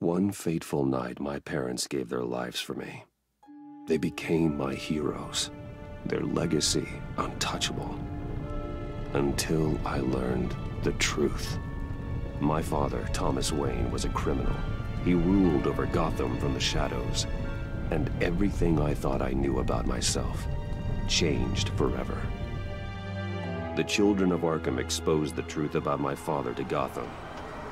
One fateful night, my parents gave their lives for me. They became my heroes, their legacy untouchable. Until I learned the truth. My father, Thomas Wayne, was a criminal. He ruled over Gotham from the shadows. And everything I thought I knew about myself changed forever. The children of Arkham exposed the truth about my father to Gotham.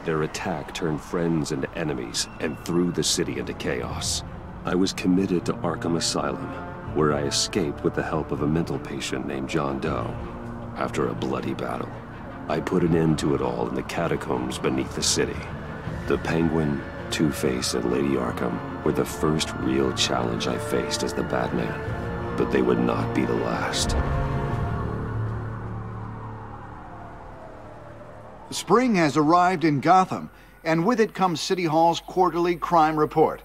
Their attack turned friends into enemies and threw the city into chaos. I was committed to Arkham Asylum, where I escaped with the help of a mental patient named John Doe. After a bloody battle, I put an end to it all in the catacombs beneath the city. The Penguin, Two-Face, and Lady Arkham were the first real challenge I faced as the Batman, but they would not be the last. Spring has arrived in Gotham, and with it comes City Hall's quarterly crime report.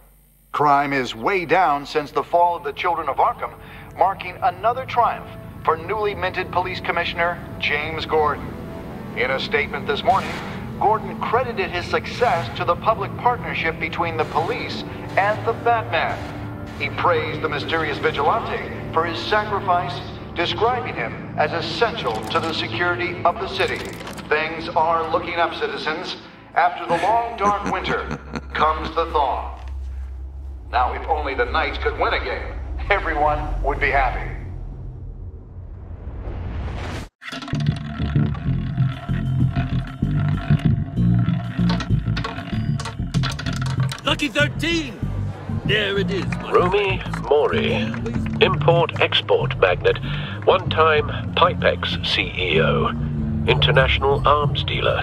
Crime is way down since the fall of the Children of Arkham, marking another triumph for newly minted Police Commissioner James Gordon. In a statement this morning, Gordon credited his success to the public partnership between the police and the Batman. He praised the mysterious vigilante for his sacrifice, describing him as essential to the security of the city. Things are looking up, citizens. After the long, dark winter comes the thaw. Now, if only the Knights could win a game, everyone would be happy. Lucky 13! There it is. Rumi Mori, import-export magnate, one-time Pipex CEO, international arms dealer.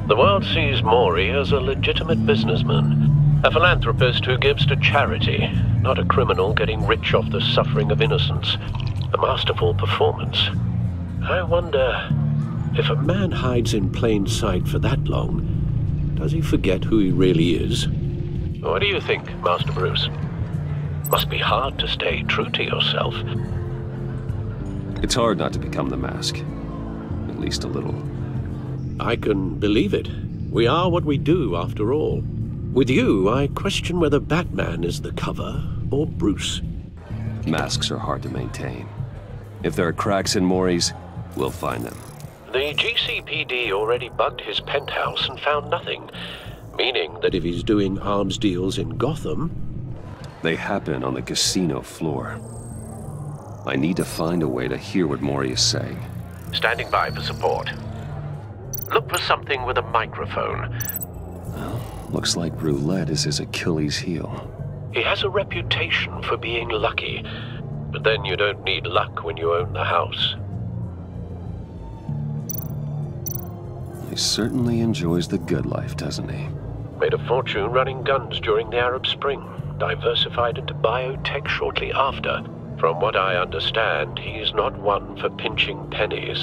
The world sees Mori as a legitimate businessman, a philanthropist who gives to charity, not a criminal getting rich off the suffering of innocence. A masterful performance. I wonder, if a man hides in plain sight for that long, does he forget who he really is? What do you think, Master Bruce? Must be hard to stay true to yourself. It's hard not to become the mask. At least a little. I can believe it. We are what we do, after all. With you, I question whether Batman is the cover or Bruce. Masks are hard to maintain. If there are cracks in Mori's, we'll find them. The GCPD already bugged his penthouse and found nothing. Meaning that if he's doing arms deals in Gotham... They happen on the casino floor. I need to find a way to hear what Mori is saying. Standing by for support. Look for something with a microphone. Well, looks like roulette is his Achilles heel. He has a reputation for being lucky, but then you don't need luck when you own the house. He certainly enjoys the good life, doesn't he? Made a fortune running guns during the Arab Spring, diversified into biotech shortly after. From what I understand, he's not one for pinching pennies.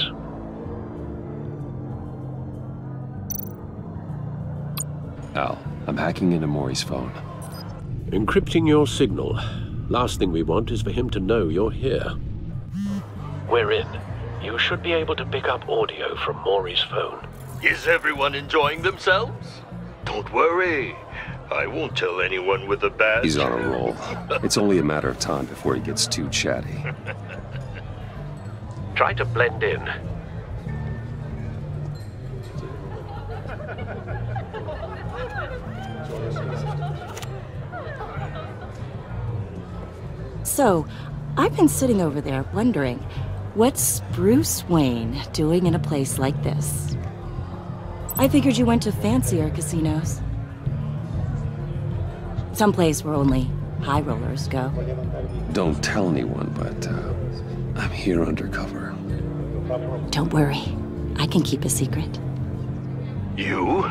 Al, I'm hacking into Mori's phone. Encrypting your signal. Last thing we want is for him to know you're here. We're in. You should be able to pick up audio from Mori's phone. Is everyone enjoying themselves? Don't worry. I won't tell anyone with a badge. He's on a roll. It's only a matter of time before he gets too chatty. Try to blend in. So, I've been sitting over there wondering, what's Bruce Wayne doing in a place like this? I figured you went to fancier casinos. Someplace where only high rollers go. Don't tell anyone, but I'm here undercover. Don't worry. I can keep a secret. You?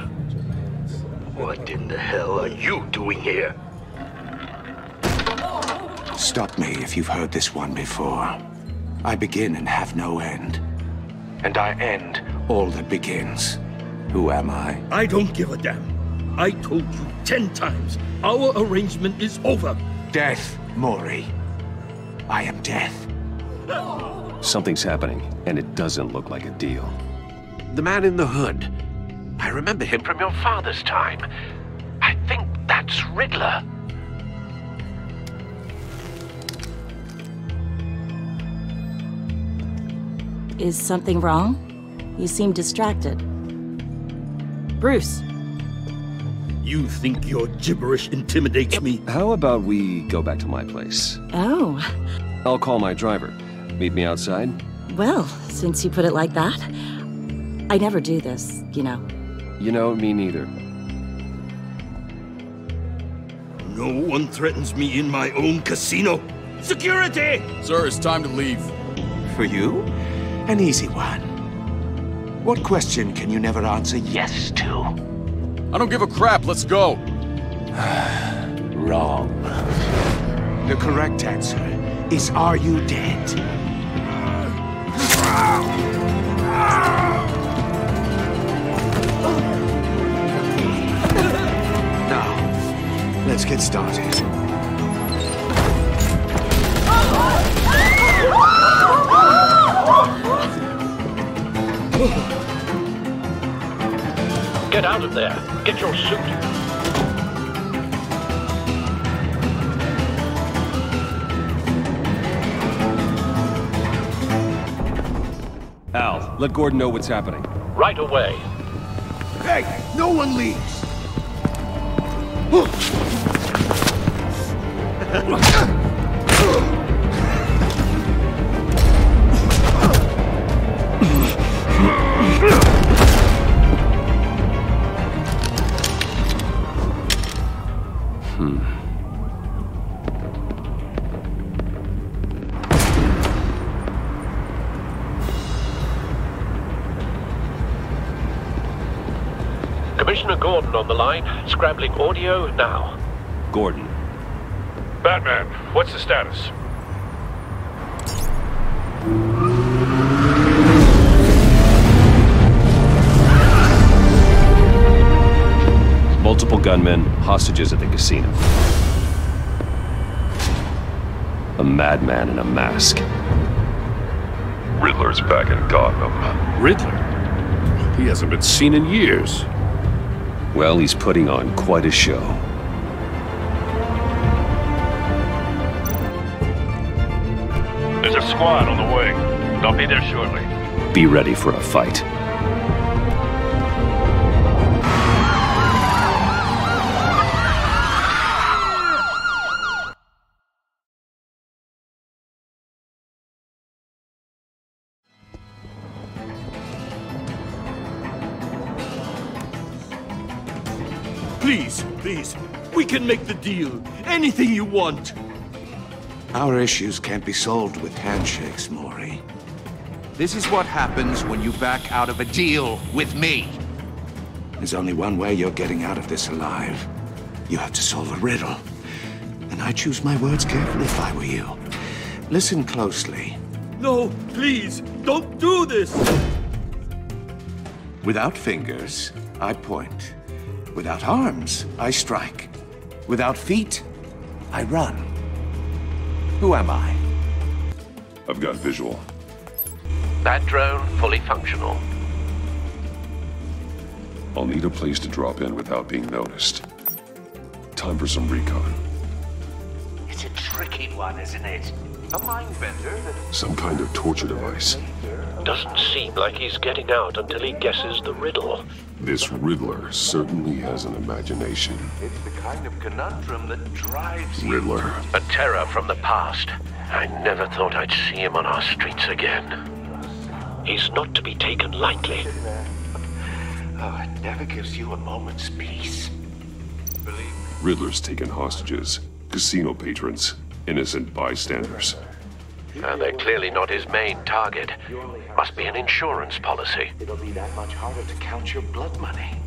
What in the hell are you doing here? Stop me if you've heard this one before. I begin and have no end. And I end all that begins. Who am I? I don't give a damn. I told you 10 times. Our arrangement is over. Death, Mori. I am death. Something's happening, and it doesn't look like a deal. The man in the hood. I remember him from your father's time. I think that That's Riddler. Is something wrong? You seem distracted. Bruce. You think your gibberish intimidates me? How about we go back to my place? Oh. I'll call my driver. Meet me outside? Well, since you put it like that, I never do this, you know. You know, me neither. No one threatens me in my own casino. Security! Sir, it's time to leave. For you? An easy one. What question can you never answer yes to? I don't give a crap, let's go. Wrong. The correct answer is, are you dead? Now, let's get started. Get out of there. Get your suit. Al, let Gordon know what's happening. Right away. Hey, no one leaves! Commissioner Gordon on the line. Scrambling audio now. Gordon. Batman, what's the status? Multiple gunmen, hostages at the casino. A madman in a mask. Riddler's back in Gotham. Riddler? He hasn't been seen in years. Well, he's putting on quite a show. There's a squad on the way. They'll be there shortly. Be ready for a fight. Please, please, we can make the deal. Anything you want. Our issues can't be solved with handshakes, Maury. This is what happens when you back out of a deal with me. There's only one way you're getting out of this alive. You have to solve a riddle. And I choose my words carefully if I were you. Listen closely. No, please, don't do this! Without fingers, I point. Without arms, I strike. Without feet, I run. Who am I? I've got visual. That drone fully functional. I'll need a place to drop in without being noticed. Time for some recon. It's a tricky one, isn't it? A mind bender that... Some kind of torture device. Doesn't seem like he's getting out until he guesses the riddle. This Riddler certainly has an imagination. It's the kind of conundrum that drives you. Riddler. A terror from the past. I never thought I'd see him on our streets again. He's not to be taken lightly. Oh, it never gives you a moment's peace. Believe me. Riddler's taken hostages, casino patrons, innocent bystanders. And they're clearly not his main target. Must be an insurance policy. It'll be that much harder to count your blood money.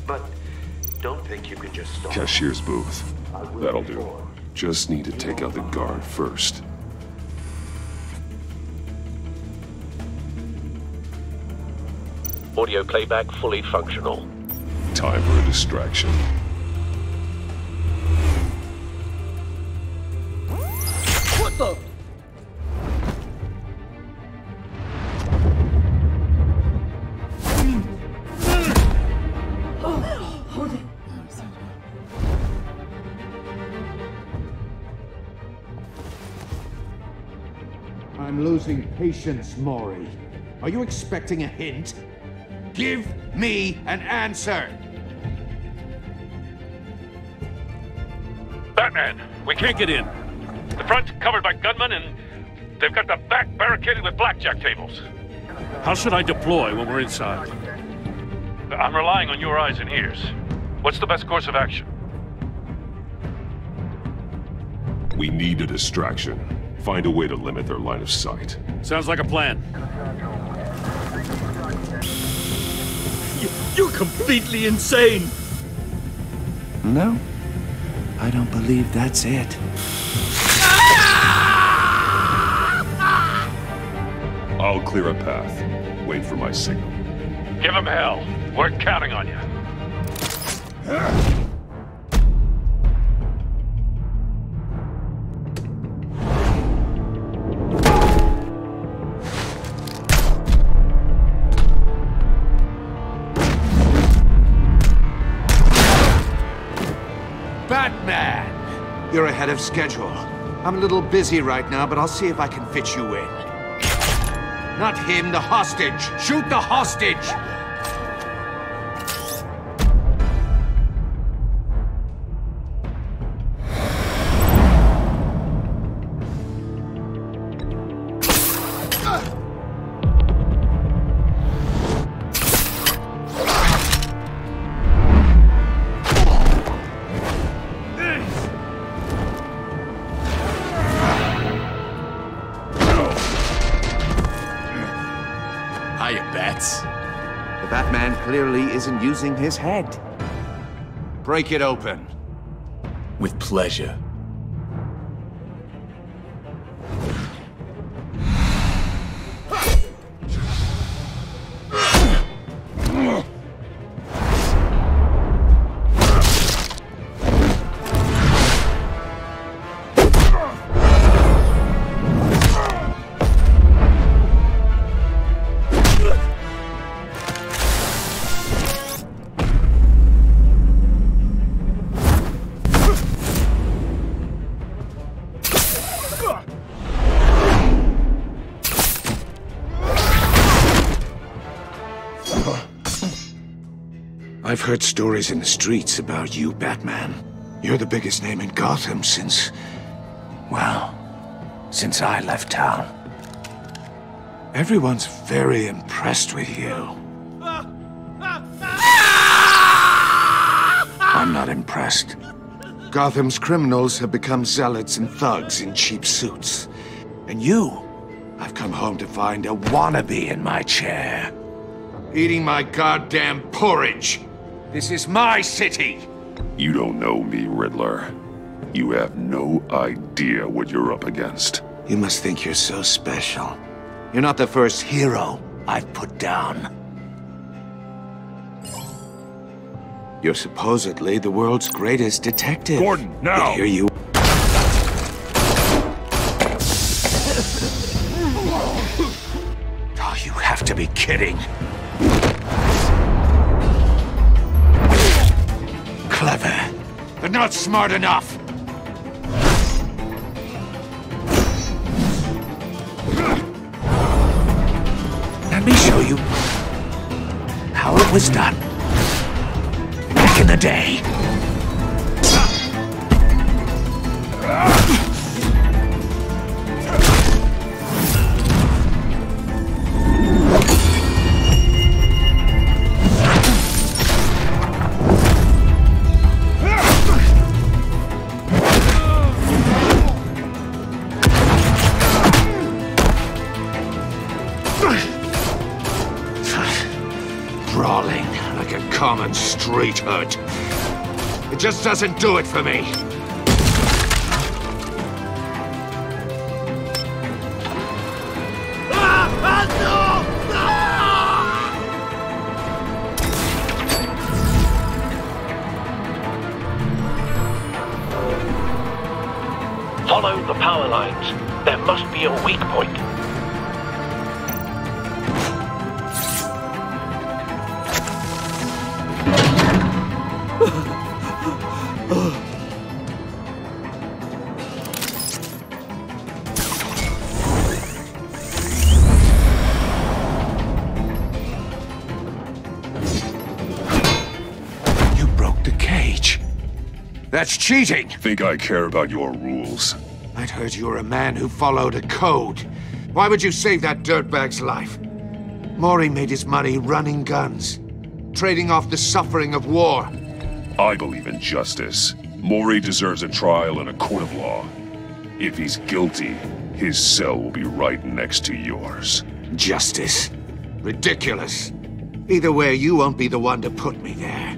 But don't think you can just stop. Cashier's booth. That'll do. Just need to take out the guard first. Audio playback fully functional. Time for a distraction. What the? I'm losing patience, Maury. Are you expecting a hint? Give me an answer! Batman, we can't get in. The front's covered by gunmen, and they've got the back barricaded with blackjack tables. How should I deploy when we're inside? I'm relying on your eyes and ears. What's the best course of action? We need a distraction. Find a way to limit their line of sight. Sounds like a plan. You're completely insane! No, I don't believe that's it. I'll clear a path. Wait for my signal. Give him hell. We're counting on you. Batman! You're ahead of schedule. I'm a little busy right now, but I'll see if I can fit you in. Not him, the hostage! Shoot the hostage! The Batman clearly isn't using his head. Break it open. With pleasure. I've heard stories in the streets about you, Batman. You're the biggest name in Gotham since... well, since I left town. Everyone's very impressed with you. I'm not impressed. Gotham's criminals have become zealots and thugs in cheap suits. And you, I've come home to find a wannabe in my chair. Eating my goddamn porridge. This is my city! You don't know me, Riddler. You have no idea what you're up against. You must think you're so special. You're not the first hero I've put down. You're supposedly the world's greatest detective. Gordon, now! Yet here you... Oh, you have to be kidding. Clever, but not smart enough. Let me show you how it was done back in the day. Brawling like a common street hood. It just doesn't do it for me. Follow the power lines. There must be a weak point. That's cheating! Think I care about your rules? I'd heard you were a man who followed a code. Why would you save that dirtbag's life? Maury made his money running guns, trading off the suffering of war. I believe in justice. Maury deserves a trial in a court of law. If he's guilty, his cell will be right next to yours. Justice? Ridiculous. Either way, you won't be the one to put me there.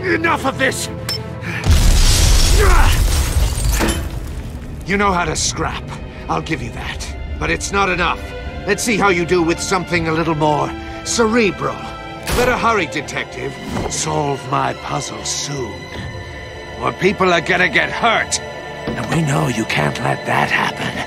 Enough of this! You know how to scrap. I'll give you that. But it's not enough. Let's see how you do with something a little more cerebral. Better hurry, detective. Solve my puzzle soon. Or people are gonna get hurt. And we know you can't let that happen.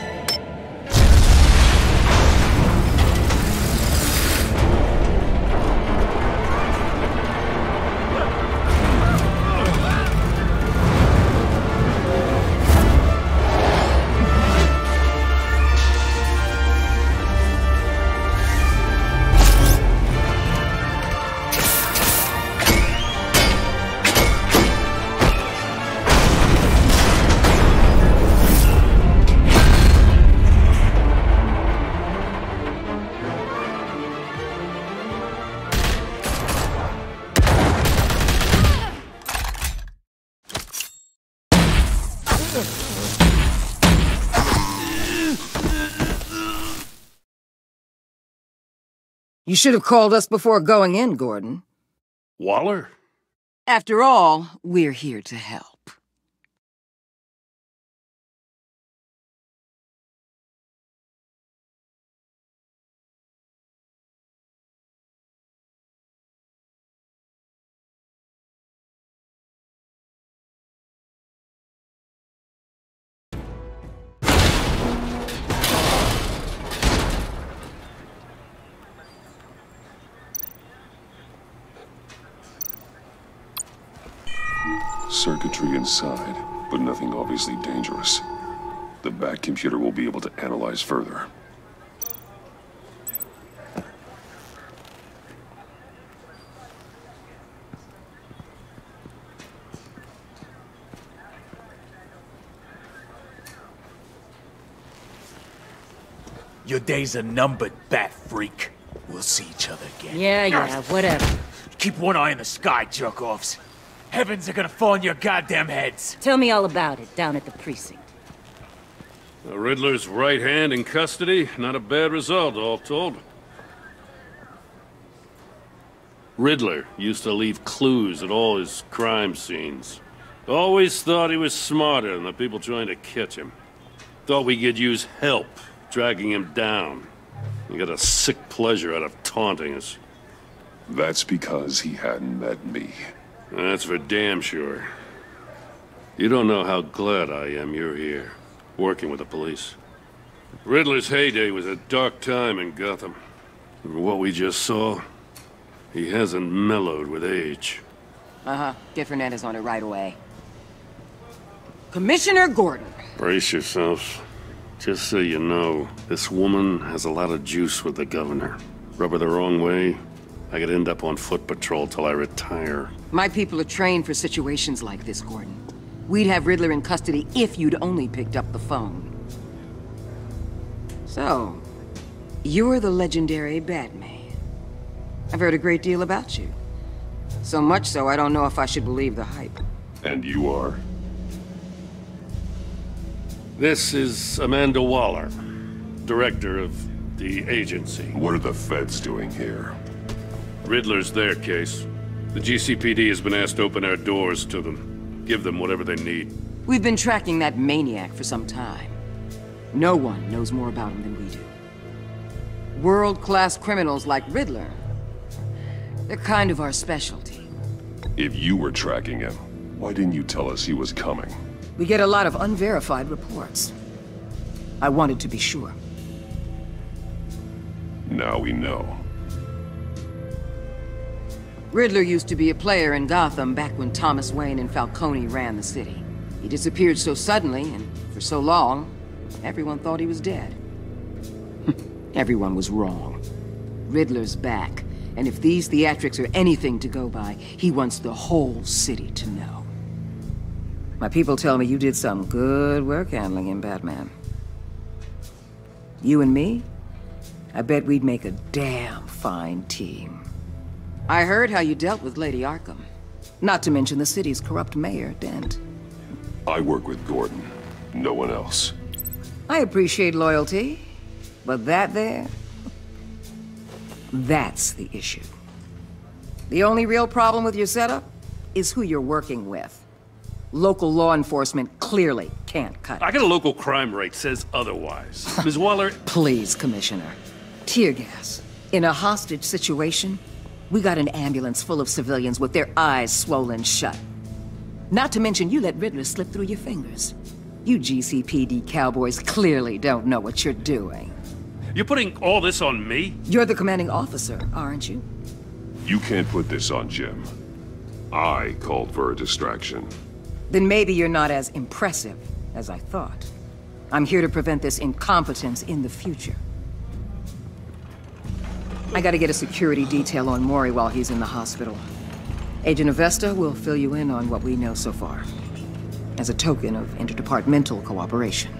You should have called us before going in, Gordon. Waller? After all, we're here to help. Circuitry inside, but nothing obviously dangerous. The back computer will be able to analyze further. Your days are numbered, bat freak. We'll see each other again. Yeah, whatever. Keep one eye in the sky, jerk-offs. Heavens are gonna fall on your goddamn heads. Tell me all about it down at the precinct. The Riddler's right hand in custody. Not a bad result, all told. Riddler used to leave clues at all his crime scenes. Always thought he was smarter than the people trying to catch him. Thought we could use help, dragging him down. He got a sick pleasure out of taunting us. That's because he hadn't met me. That's for damn sure. You don't know how glad I am you're here, working with the police. Riddler's heyday was a dark time in Gotham. And what we just saw, he hasn't mellowed with age. Get Fernandez on it right away. Commissioner Gordon. Brace yourselves. Just so you know, this woman has a lot of juice with the governor. Rub her the wrong way, I could end up on foot patrol till I retire. My people are trained for situations like this, Gordon. We'd have Riddler in custody if you'd only picked up the phone. So, you're the legendary Batman. I've heard a great deal about you. So much so, I don't know if I should believe the hype. And you are? This is Amanda Waller, director of the agency. What are the feds doing here? Riddler's their case. The GCPD has been asked to open our doors to them. Give them whatever they need. We've been tracking that maniac for some time. No one knows more about him than we do. World-class criminals like Riddler. They're kind of our specialty. If you were tracking him, why didn't you tell us he was coming? We get a lot of unverified reports. I wanted to be sure. Now we know. Riddler used to be a player in Gotham back when Thomas Wayne and Falcone ran the city. He disappeared so suddenly and for so long, everyone thought he was dead. Everyone was wrong. Riddler's back, and if these theatrics are anything to go by, he wants the whole city to know. My people tell me you did some good work handling him, Batman. You and me? I bet we'd make a damn fine team. I heard how you dealt with Lady Arkham. Not to mention the city's corrupt mayor, Dent. I work with Gordon. No one else. I appreciate loyalty, but that there... that's the issue. The only real problem with your setup is who you're working with. Local law enforcement clearly can't cut it. I got a local crime rate says otherwise. Ms. Waller... Please, Commissioner. Tear gas. In a hostage situation, we got an ambulance full of civilians with their eyes swollen shut. Not to mention you let Riddler slip through your fingers. You GCPD cowboys clearly don't know what you're doing. You're putting all this on me? You're the commanding officer, aren't you? You can't put this on Jim. I called for a distraction. Then maybe you're not as impressive as I thought. I'm here to prevent this incompetence in the future. I gotta get a security detail on Mori while he's in the hospital. Agent Avesta will fill you in on what we know so far, as a token of interdepartmental cooperation.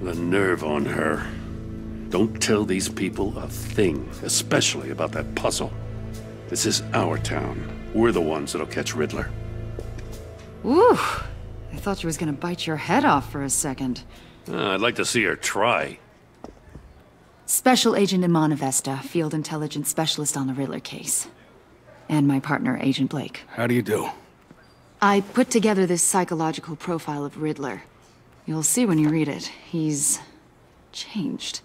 The nerve on her. Don't tell these people a thing, especially about that puzzle. This is our town. We're the ones that'll catch Riddler. Ooh, I thought she was gonna bite your head off for a second. I'd like to see her try. Special Agent Iman Avesta, Field Intelligence Specialist on the Riddler case. And my partner, Agent Blake. How do you do? I put together this psychological profile of Riddler. You'll see when you read it. He's... changed.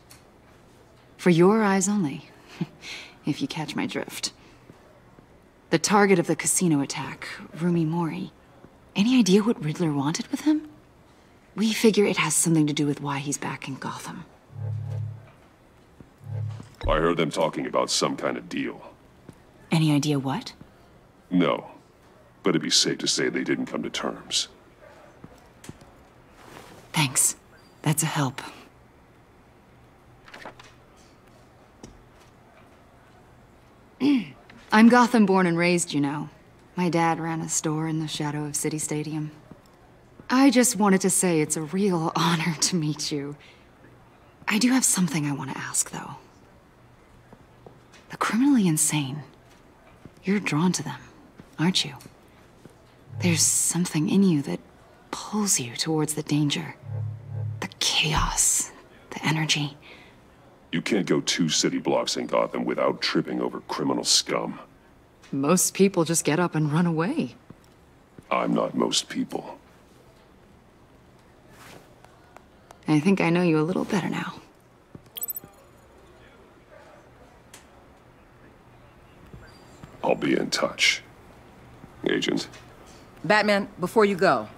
For your eyes only, if you catch my drift. The target of the casino attack, Rumi Mori. Any idea what Riddler wanted with him? We figure it has something to do with why he's back in Gotham. I heard them talking about some kind of deal. Any idea what? No, but it'd be safe to say they didn't come to terms. Thanks. That's a help. I'm Gotham born and raised, you know. My dad ran a store in the shadow of City Stadium. I just wanted to say it's a real honor to meet you. I do have something I want to ask, though. The criminally insane. You're drawn to them, aren't you? There's something in you that pulls you towards the danger. The chaos, the energy. You can't go 2 city blocks in Gotham without tripping over criminal scum. Most people just get up and run away. I'm not most people. I think I know you a little better now. I'll be in touch. Agent. Batman, before you go,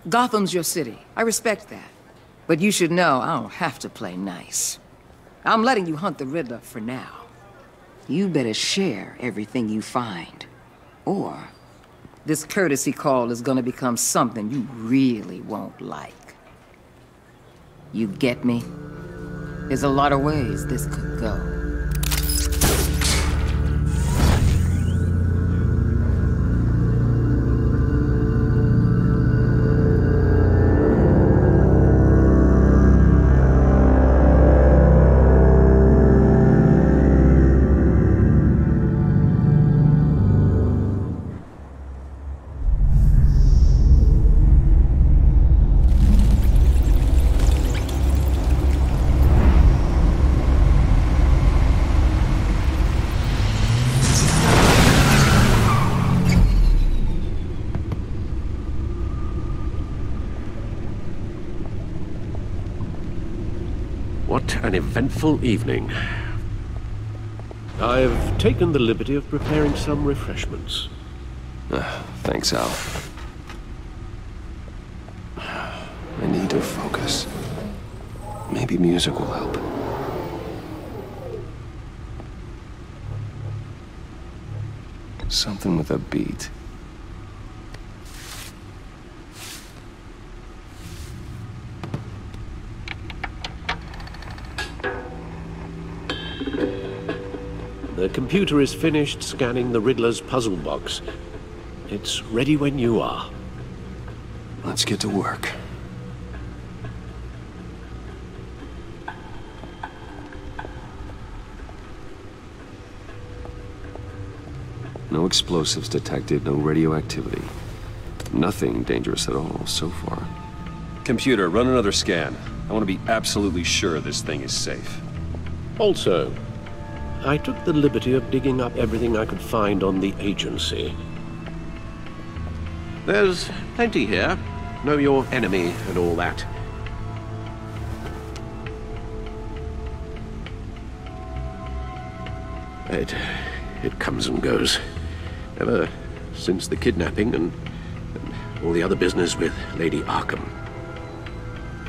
Gotham's your city. I respect that. But you should know I don't have to play nice. I'm letting you hunt the Riddler for now. You better share everything you find. Or this courtesy call is gonna become something you really won't like. You get me? There's a lot of ways this could go. an eventful evening. I've taken the liberty of preparing some refreshments. Thanks, Al. I need to focus. Maybe music will help. Something with a beat. The computer is finished scanning the Riddler's puzzle box. It's ready when you are. Let's get to work. No explosives detected, no radioactivity. Nothing dangerous at all so far. Computer, run another scan. I want to be absolutely sure this thing is safe. Also, I took the liberty of digging up everything I could find on the agency. There's plenty here. Know your enemy and all that. It comes and goes. Ever since the kidnapping and all the other business with Lady Arkham.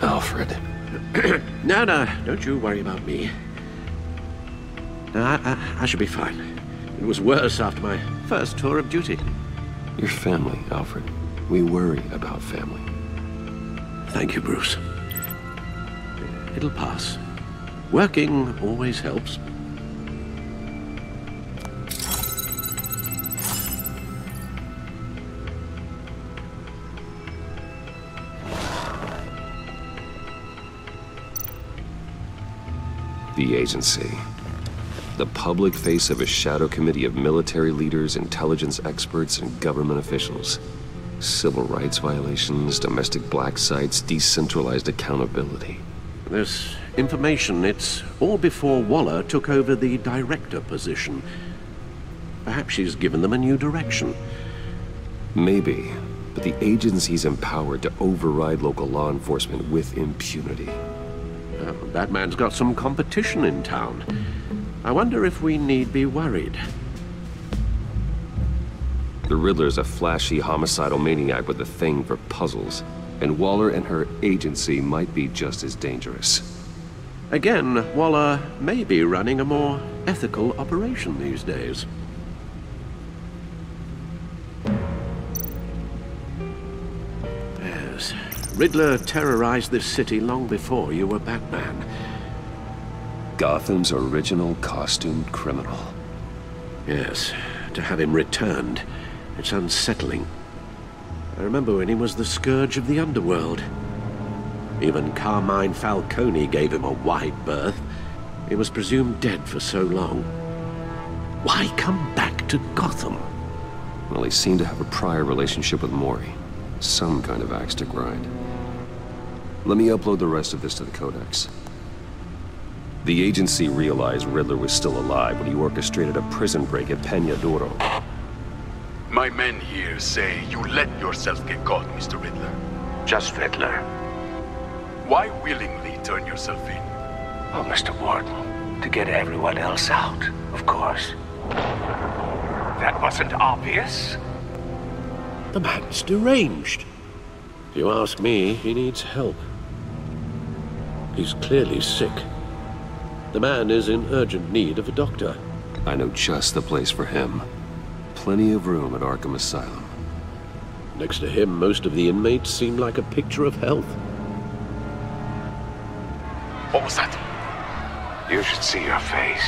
Alfred. No, don't you worry about me. No, I should be fine. It was worse after my first tour of duty. Your family, Alfred. We worry about family. Thank you, Bruce. It'll pass. Working always helps. The agency. The public face of a shadow committee of military leaders, intelligence experts, and government officials. Civil rights violations, domestic black sites, decentralized accountability. This information, it's all before Waller took over the director position. Perhaps she's given them a new direction. Maybe, but the agency's empowered to override local law enforcement with impunity. Well, Batman's got some competition in town. I wonder if we need be worried. The Riddler's a flashy, homicidal maniac with a thing for puzzles. And Waller and her agency might be just as dangerous. Again, Waller may be running a more ethical operation these days. Yes, Riddler terrorized this city long before you were Batman. Gotham's original costumed criminal. Yes, to have him returned, it's unsettling. I remember when he was the scourge of the underworld. Even Carmine Falcone gave him a wide berth. He was presumed dead for so long. Why come back to Gotham? Well, he seemed to have a prior relationship with Mori. Some kind of axe to grind. Let me upload the rest of this to the Codex. The agency realized Riddler was still alive when he orchestrated a prison break at Peña Duro. My men here say you let yourself get caught, Mr. Riddler. Just Riddler. Why willingly turn yourself in? Oh, Mr. Warden, to get everyone else out, of course. That wasn't obvious? The man's deranged. If you ask me, he needs help. He's clearly sick. The man is in urgent need of a doctor. I know just the place for him. Plenty of room at Arkham Asylum. Next to him, most of the inmates seem like a picture of health. What was that? You should see your face.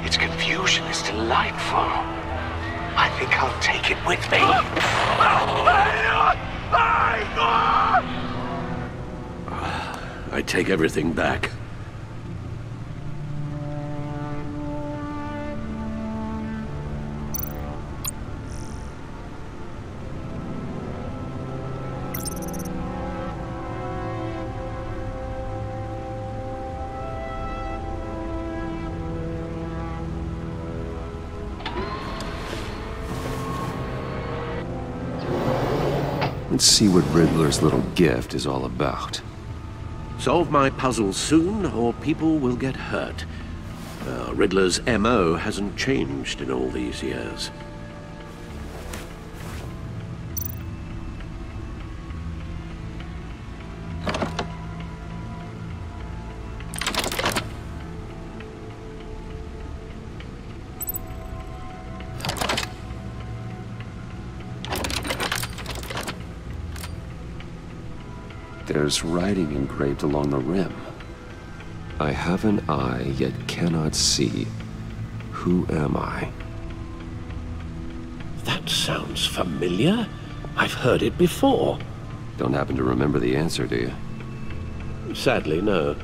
Its confusion is delightful. I think I'll take it with me. I take everything back. Let's see what Riddler's little gift is all about. Solve my puzzle soon, or people will get hurt. Riddler's MO hasn't changed in all these years. There's writing engraved along the rim. I have an eye, yet cannot see. Who am I? That sounds familiar. I've heard it before. Don't happen to remember the answer, do you? Sadly, no.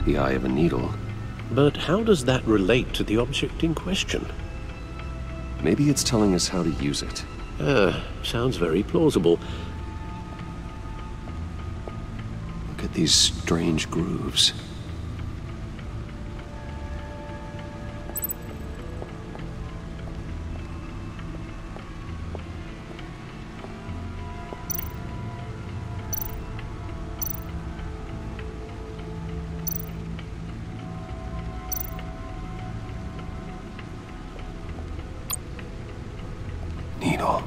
The eye of a needle. But how does that relate to the object in question? Maybe it's telling us how to use it. Sounds very plausible. Look at these strange grooves. Needle.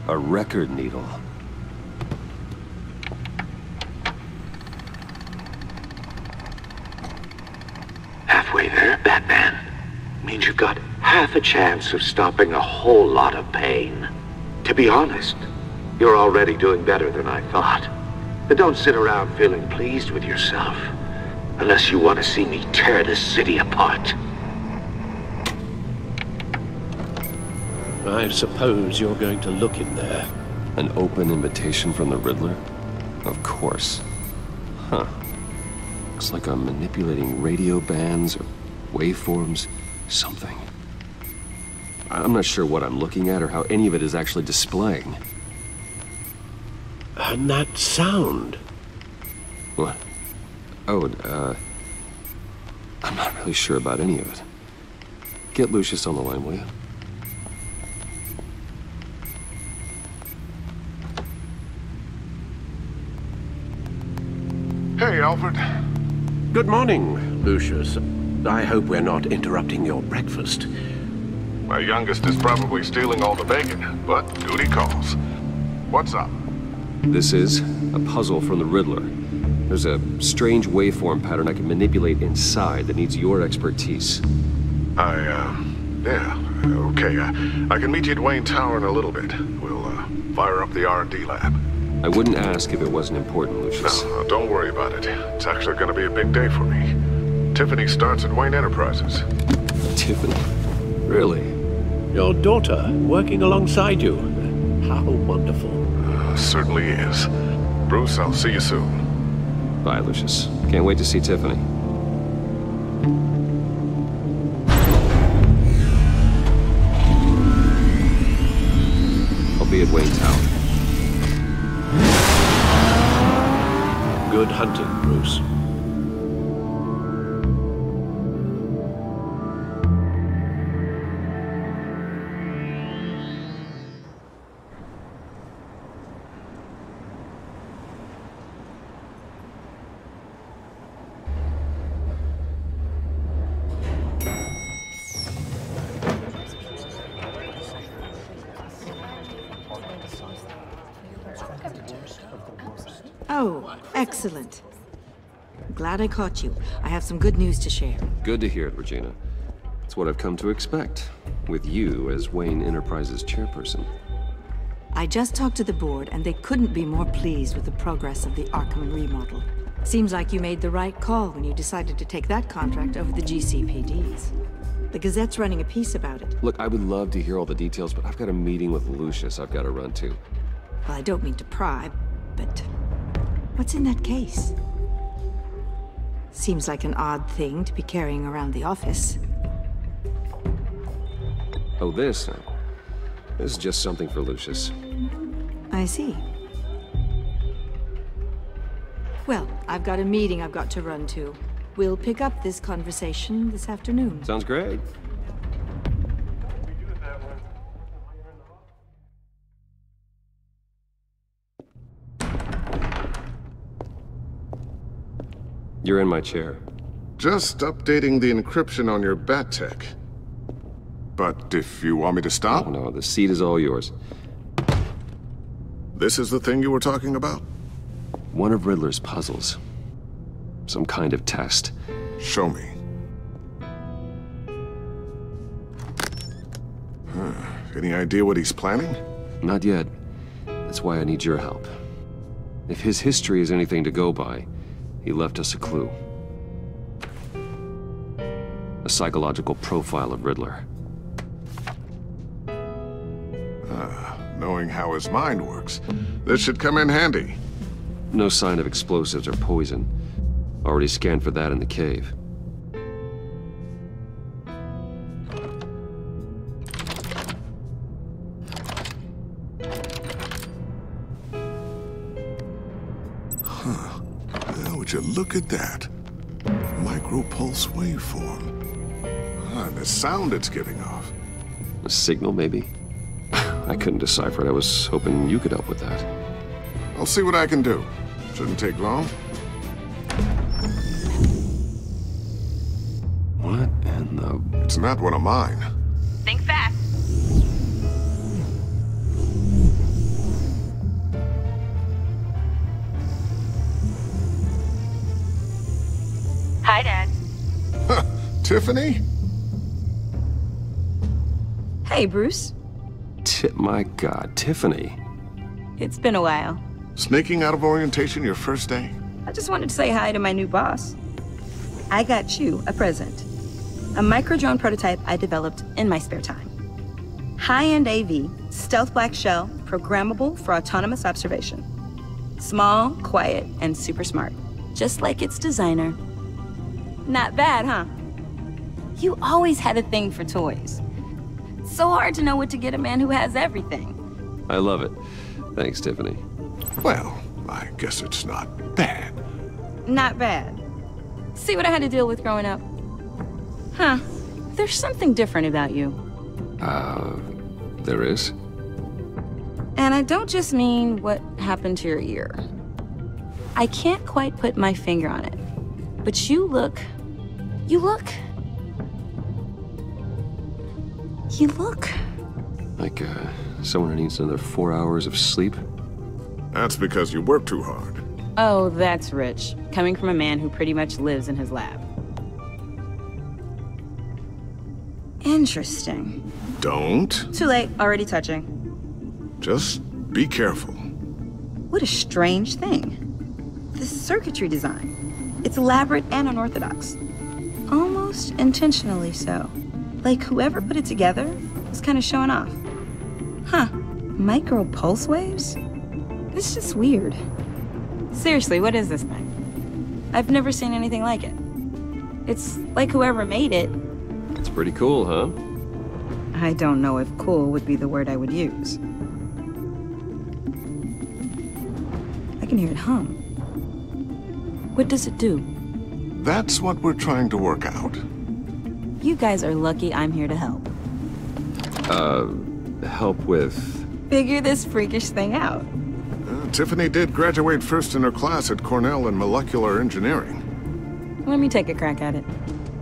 A record needle. Halfway there, Batman. Means you've got half a chance of stopping a whole lot of pain. To be honest, you're already doing better than I thought. But don't sit around feeling pleased with yourself. Unless you want to see me tear this city apart. I suppose you're going to look in there. An open invitation from the Riddler? Of course. Huh. Looks like I'm manipulating radio bands or waveforms, something. I'm not sure what I'm looking at or how any of it is actually displaying. And that sound? What? Oh, I'm not really sure about any of it. Get Lucius on the line, will you? Hey, Alfred. Good morning, Lucius. I hope we're not interrupting your breakfast. My youngest is probably stealing all the bacon, but duty calls. What's up? This is a puzzle from the Riddler. There's a strange waveform pattern I can manipulate inside that needs your expertise. Yeah, okay. I can meet you at Wayne Tower in a little bit. We'll, fire up the R&D lab. I wouldn't ask if it wasn't important, Lucius. No, don't worry about it. It's actually gonna be a big day for me. Tiffany starts at Wayne Enterprises. Tiffany? Really? Your daughter working alongside you. How wonderful. Certainly is. Bruce, I'll see you soon. Bye, Lucius. Can't wait to see Tiffany. I'll be at Wayne Tower. Good hunting, Bruce. Oh, excellent. Glad I caught you. I have some good news to share. Good to hear it, Regina. It's what I've come to expect, with you as Wayne Enterprises chairperson. I just talked to the board, and they couldn't be more pleased with the progress of the Arkham remodel. Seems like you made the right call when you decided to take that contract over the GCPD's. The Gazette's running a piece about it. Look, I would love to hear all the details, but I've got a meeting with Lucius I've got to run to. Well, I don't mean to pry, but what's in that case? Seems like an odd thing to be carrying around the office. Oh, this? This is just something for Lucius. I see. Well, I've got a meeting I've got to run to. We'll pick up this conversation this afternoon. Sounds great. You're in my chair. Just updating the encryption on your bat tech. But if you want me to stop? Oh, no, the seat is all yours. This is the thing you were talking about? One of Riddler's puzzles. Some kind of test. Show me. Any idea what he's planning? Not yet. That's why I need your help. If his history is anything to go by, he left us a clue. A psychological profile of Riddler. Knowing how his mind works, this should come in handy. No sign of explosives or poison. Already scanned for that in the cave. Would you look at that? Micropulse waveform. And the sound it's giving off. A signal, maybe? I couldn't decipher it. I was hoping you could help with that. I'll see what I can do. Shouldn't take long. What in the... It's not one of mine. Think fast. Hi, Dad. Tiffany? Hey, Bruce. My God, Tiffany. It's been a while. Sneaking out of orientation your first day? I just wanted to say hi to my new boss. I got you a present. A micro-drone prototype I developed in my spare time. High-end AV, stealth black shell, programmable for autonomous observation. Small, quiet, and super smart. Just like its designer. Not bad, huh? You always had a thing for toys. It's so hard to know what to get a man who has everything. I love it. Thanks, Tiffany. Well, I guess it's not bad. Not bad. See what I had to deal with growing up? Huh. There's something different about you. There is? And I don't just mean what happened to your ear. I can't quite put my finger on it. But you look... Like, someone who needs another 4 hours of sleep? That's because you work too hard. Oh, that's rich. Coming from a man who pretty much lives in his lab. Interesting. Don't. Too late, already touching. Just be careful. What a strange thing. The circuitry design. It's elaborate and unorthodox. Almost intentionally so. Like whoever put it together was kind of showing off. Huh. Micro pulse waves? It's just weird. Seriously, what is this thing? I've never seen anything like it. It's like whoever made it. It's pretty cool, huh? I don't know if cool would be the word I would use. I can hear it hum. What does it do? That's what we're trying to work out. You guys are lucky I'm here to help. Help with... Figure this freakish thing out. Tiffany did graduate first in her class at Cornell in molecular engineering. Let me take a crack at it.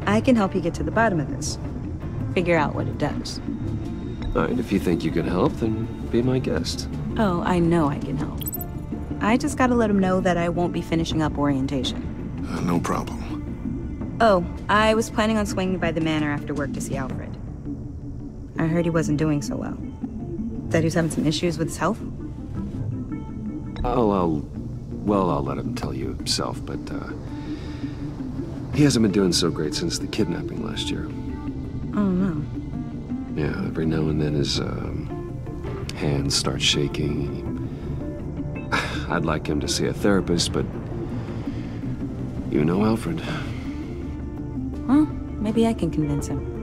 I can help you get to the bottom of this. Figure out what it does. All right, if you think you can help, then be my guest. Oh, I know I can help. I just gotta let him know that I won't be finishing up orientation. No problem. Oh, I was planning on swinging by the manor after work to see Alfred. I heard he wasn't doing so well. That he was having some issues with his health? I'll let him tell you himself, but, he hasn't been doing so great since the kidnapping last year. Oh, no. Yeah, every now and then his, hands start shaking. I'd like him to see a therapist, but you know Alfred. Well, maybe I can convince him.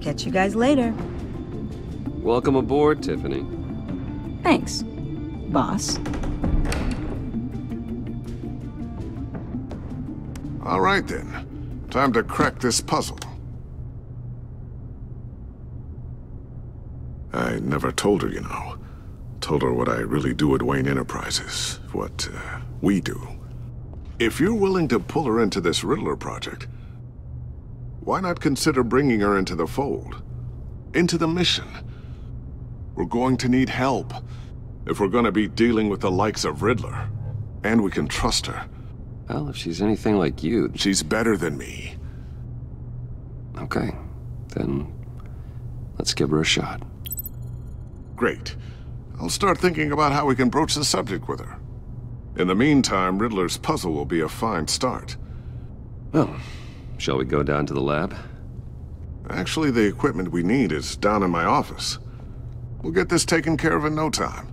Catch you guys later. Welcome aboard, Tiffany. Thanks, boss. All right, then. Time to crack this puzzle. I never told her, you know. Told her what I really do at Wayne Enterprises. What, we do. If you're willing to pull her into this Riddler project, why not consider bringing her into the fold? Into the mission? We're going to need help if we're going to be dealing with the likes of Riddler. And we can trust her. Well, if she's anything like you... She's better than me. Okay, then let's give her a shot. Great. I'll start thinking about how we can broach the subject with her. In the meantime, Riddler's puzzle will be a fine start. Well, shall we go down to the lab? Actually, the equipment we need is down in my office. We'll get this taken care of in no time.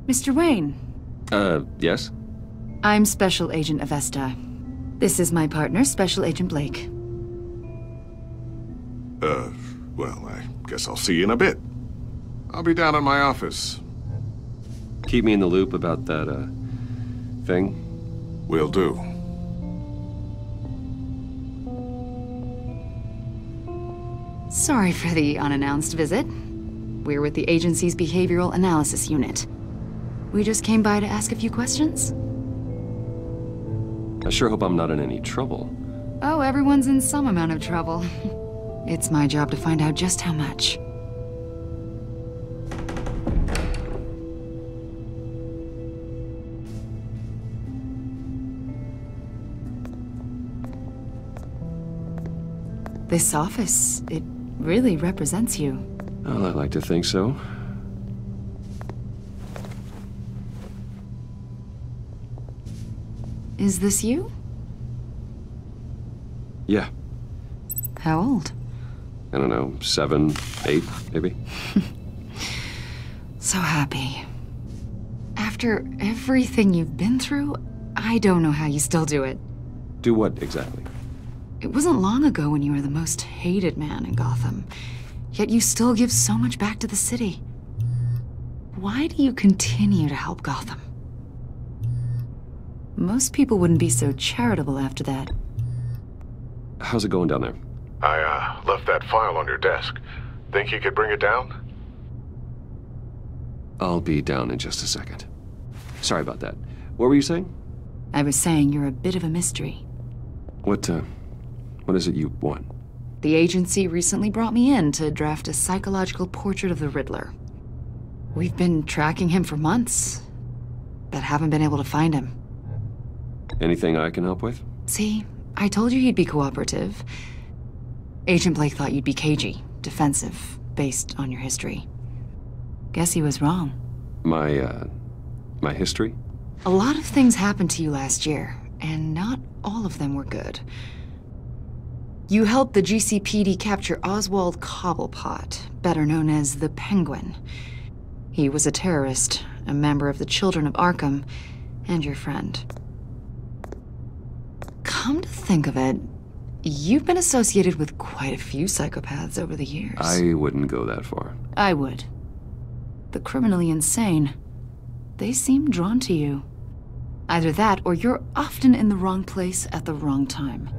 Mr. Wayne. Yes? I'm Special Agent Avesta. This is my partner, Special Agent Blake. Well, I guess I'll see you in a bit. I'll be down in my office. Keep me in the loop about that, thing? Will do. Sorry for the unannounced visit. We're with the agency's Behavioral Analysis Unit. We just came by to ask a few questions. I sure hope I'm not in any trouble. Oh, everyone's in some amount of trouble. It's my job to find out just how much. This office, it really represents you. Well, I like to think so. Is this you? Yeah. How old? I don't know, 7, 8, maybe? So happy. After everything you've been through, I don't know how you still do it. Do what, exactly? It wasn't long ago when you were the most hated man in Gotham, yet you still give so much back to the city. Why do you continue to help Gotham? Most people wouldn't be so charitable after that. How's it going down there? I, left that file on your desk. Think you could bring it down? I'll be down in just a second. Sorry about that. What were you saying? I was saying you're a bit of a mystery. What is it you want? The agency recently brought me in to draft a psychological portrait of the Riddler. We've been tracking him for months, but haven't been able to find him. Anything I can help with? See, I told you he'd be cooperative. Agent Blake thought you'd be cagey, defensive, based on your history. Guess he was wrong. My history? A lot of things happened to you last year, and not all of them were good. You helped the GCPD capture Oswald Cobblepot, better known as the Penguin. He was a terrorist, a member of the Children of Arkham, and your friend. Come to think of it, you've been associated with quite a few psychopaths over the years. I wouldn't go that far. I would. The criminally insane. They seem drawn to you. Either that, or you're often in the wrong place at the wrong time.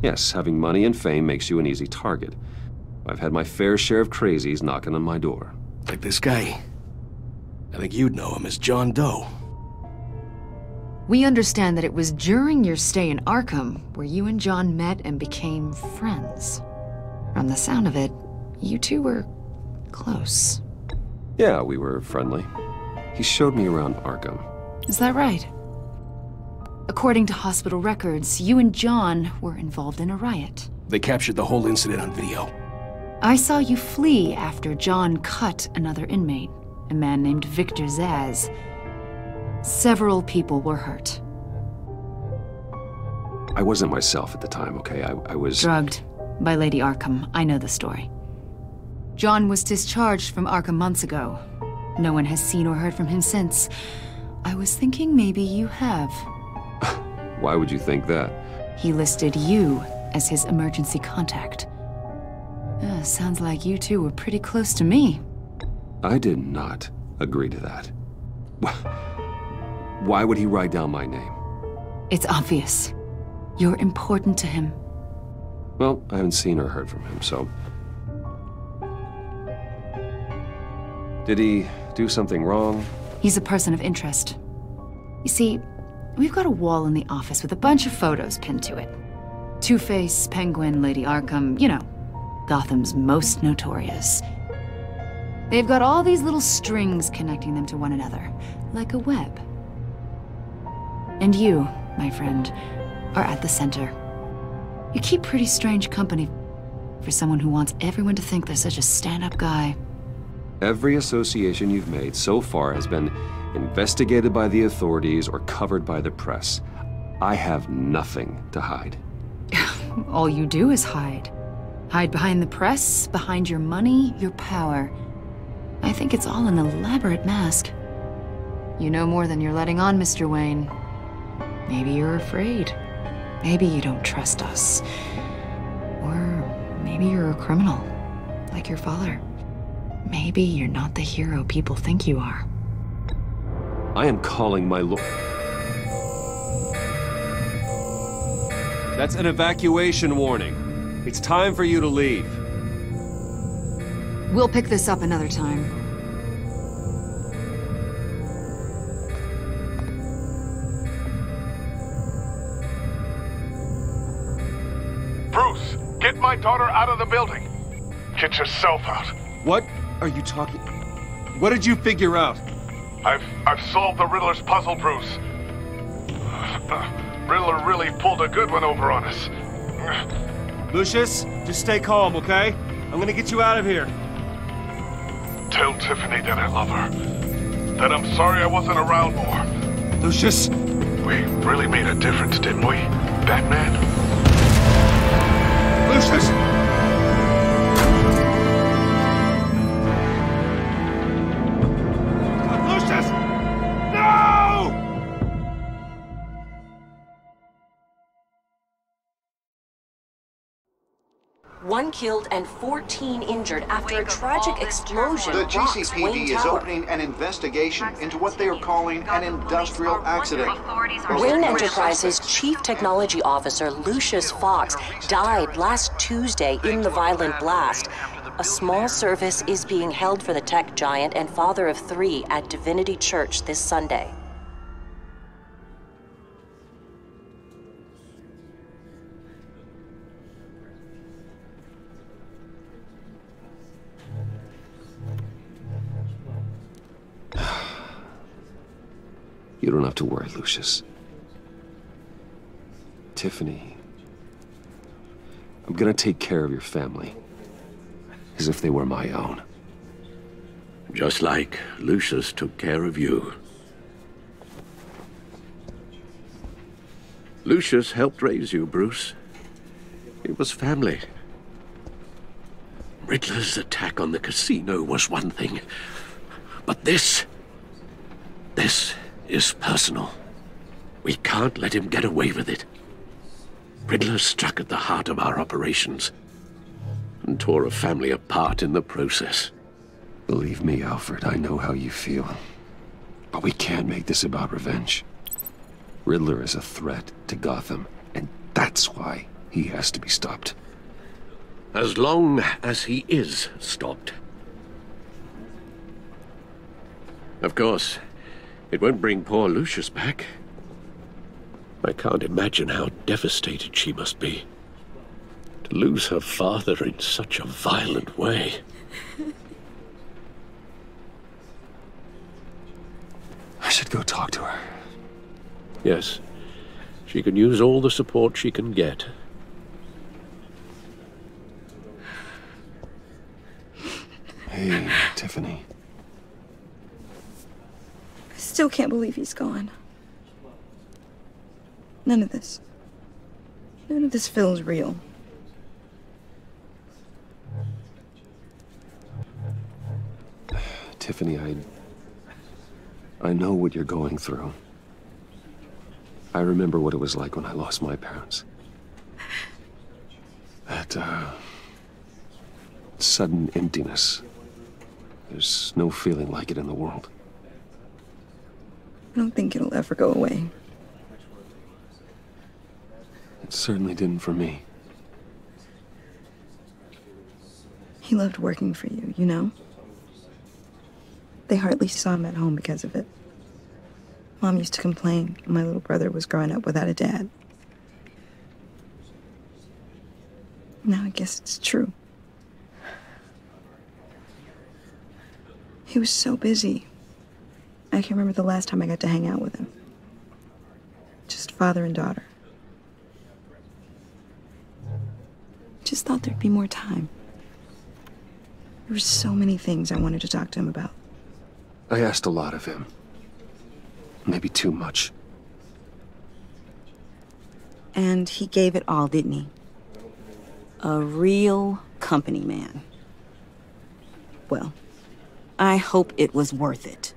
Yes, having money and fame makes you an easy target. I've had my fair share of crazies knocking on my door. Like this guy. I think you'd know him as John Doe. We understand that it was during your stay in Arkham where you and John met and became friends. From the sound of it, you two were close. Yeah, we were friendly. He showed me around Arkham. Is that right? According to hospital records, you and John were involved in a riot. They captured the whole incident on video. I saw you flee after John cut another inmate, a man named Victor Zaz. Several people were hurt. I wasn't myself at the time, okay? I was... drugged by Lady Arkham. I know the story. John was discharged from Arkham months ago. No one has seen or heard from him since. I was thinking maybe you have. Why would you think that? He listed you as his emergency contact. Sounds like you two were pretty close to me. I did not agree to that. Why would he write down my name? It's obvious. You're important to him. Well, I haven't seen or heard from him, so... Did he do something wrong? He's a person of interest. You see, we've got a wall in the office with a bunch of photos pinned to it. Two-Face, Penguin, Lady Arkham, you know, Gotham's most notorious. They've got all these little strings connecting them to one another, like a web. And you, my friend, are at the center. You keep pretty strange company for someone who wants everyone to think they're such a stand-up guy. Every association you've made so far has been investigated by the authorities or covered by the press. I have nothing to hide. All you do is hide. Hide behind the press, behind your money, your power. I think it's all an elaborate mask. You know more than you're letting on, Mr. Wayne. Maybe you're afraid. Maybe you don't trust us. Or maybe you're a criminal, like your father. Maybe you're not the hero people think you are. I am calling my lord. That's an evacuation warning. It's time for you to leave. We'll pick this up another time. Bruce, get my daughter out of the building. Get yourself out. What are you talking? What did you figure out? I've solved the Riddler's puzzle, Bruce. Riddler really pulled a good one over on us. Lucius, just stay calm, okay? I'm gonna get you out of here. Tell Tiffany that I love her. That I'm sorry I wasn't around more. Lucius! We really made a difference, didn't we, Batman? Lucius! Lucius! No! One killed and 14 injured after a tragic explosion. The rocks GCPD Wayne is Tower. opening an investigation into what they are calling an industrial accident. Wayne Enterprises' Chief Technology Officer, Lucius Fox, died last Tuesday in the violent blast. A small service is being held for the tech giant and father of 3 at Divinity Church this Sunday. You don't have to worry, Lucius. Tiffany, I'm gonna take care of your family. As if they were my own. Just like Lucius took care of you. Lucius helped raise you, Bruce. It was family. Riddler's attack on the casino was one thing. But this is personal. We can't let him get away with it. Riddler struck at the heart of our operations and tore a family apart in the process. Believe me, Alfred, I know how you feel. But we can't make this about revenge. Riddler is a threat to Gotham, and that's why he has to be stopped. As long as he is stopped. Of course, it won't bring poor Lucius back. I can't imagine how devastated she must be. To lose her father in such a violent way. I should go talk to her. Yes, she can use all the support she can get. Hey, Tiffany. I still can't believe he's gone. None of this feels real. Tiffany, I know what you're going through. I remember what it was like when I lost my parents. That, sudden emptiness. There's no feeling like it in the world. I don't think it'll ever go away. It certainly didn't for me. He loved working for you, you know? They hardly saw him at home because of it. Mom used to complain my little brother was growing up without a dad. Now I guess it's true. He was so busy. I can remember the last time I got to hang out with him. Just father and daughter. Just thought there'd be more time. There were so many things I wanted to talk to him about. I asked a lot of him. Maybe too much. And he gave it all, didn't he? A real company man. Well, I hope it was worth it.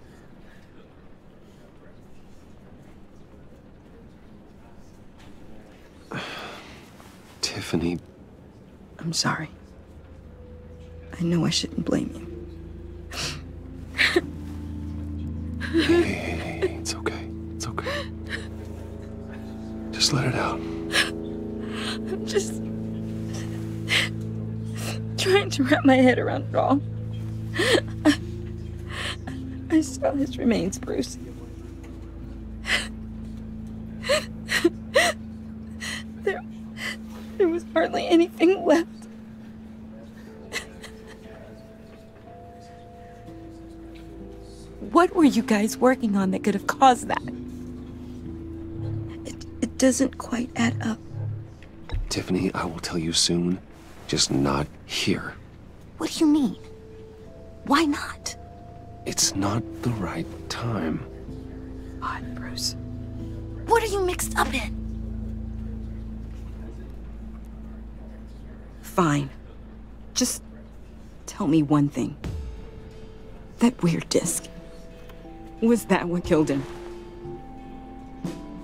Tiffany. I'm sorry. I know I shouldn't blame you. Hey, it's okay. It's okay. Just let it out. I'm just trying to wrap my head around it all. I saw his remains, Bruce. There was hardly anything left. What were you guys working on that could have caused that? It doesn't quite add up. Tiffany, I will tell you soon. Just not here. What do you mean? Why not? It's not the right time. God, Bruce. What are you mixed up in? Fine. Just tell me one thing. That weird disc. Was that what killed him?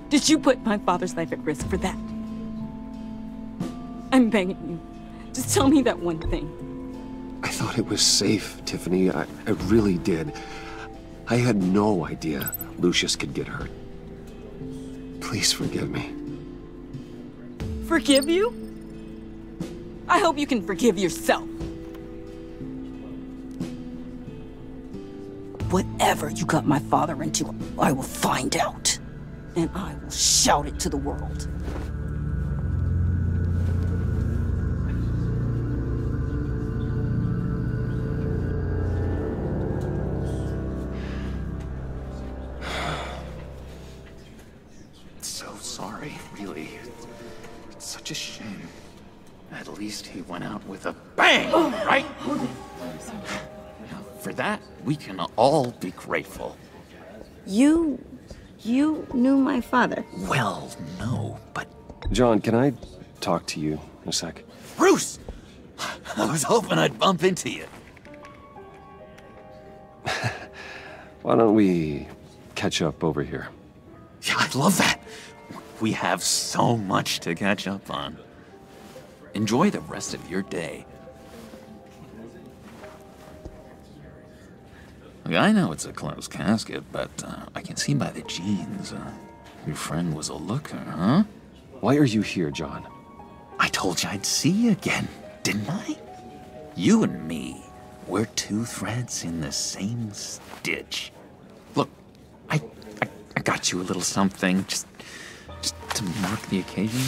Did you put my father's life at risk for that? I'm begging you. Just tell me that one thing. I thought it was safe, Tiffany. I really did. I had no idea Lucius could get hurt. Please forgive me. Forgive you? I hope you can forgive yourself. Whatever you got my father into, I will find out. And I will shout it to the world. So sorry, really. It's such a shame. At least he went out with a bang, right? Now, for that, we can all be grateful. You knew my father? Well, no, but... John, can I talk to you a sec? Bruce! I was hoping I'd bump into you. Why don't we catch up over here? Yeah, I'd love that. We have so much to catch up on. Enjoy the rest of your day. Look, I know it's a closed casket, but I can see by the jeans, your friend was a looker, huh? Why are you here, John? I told you I'd see you again, didn't I? You and me, we're two threads in the same stitch. Look, I got you a little something, just to mark the occasion.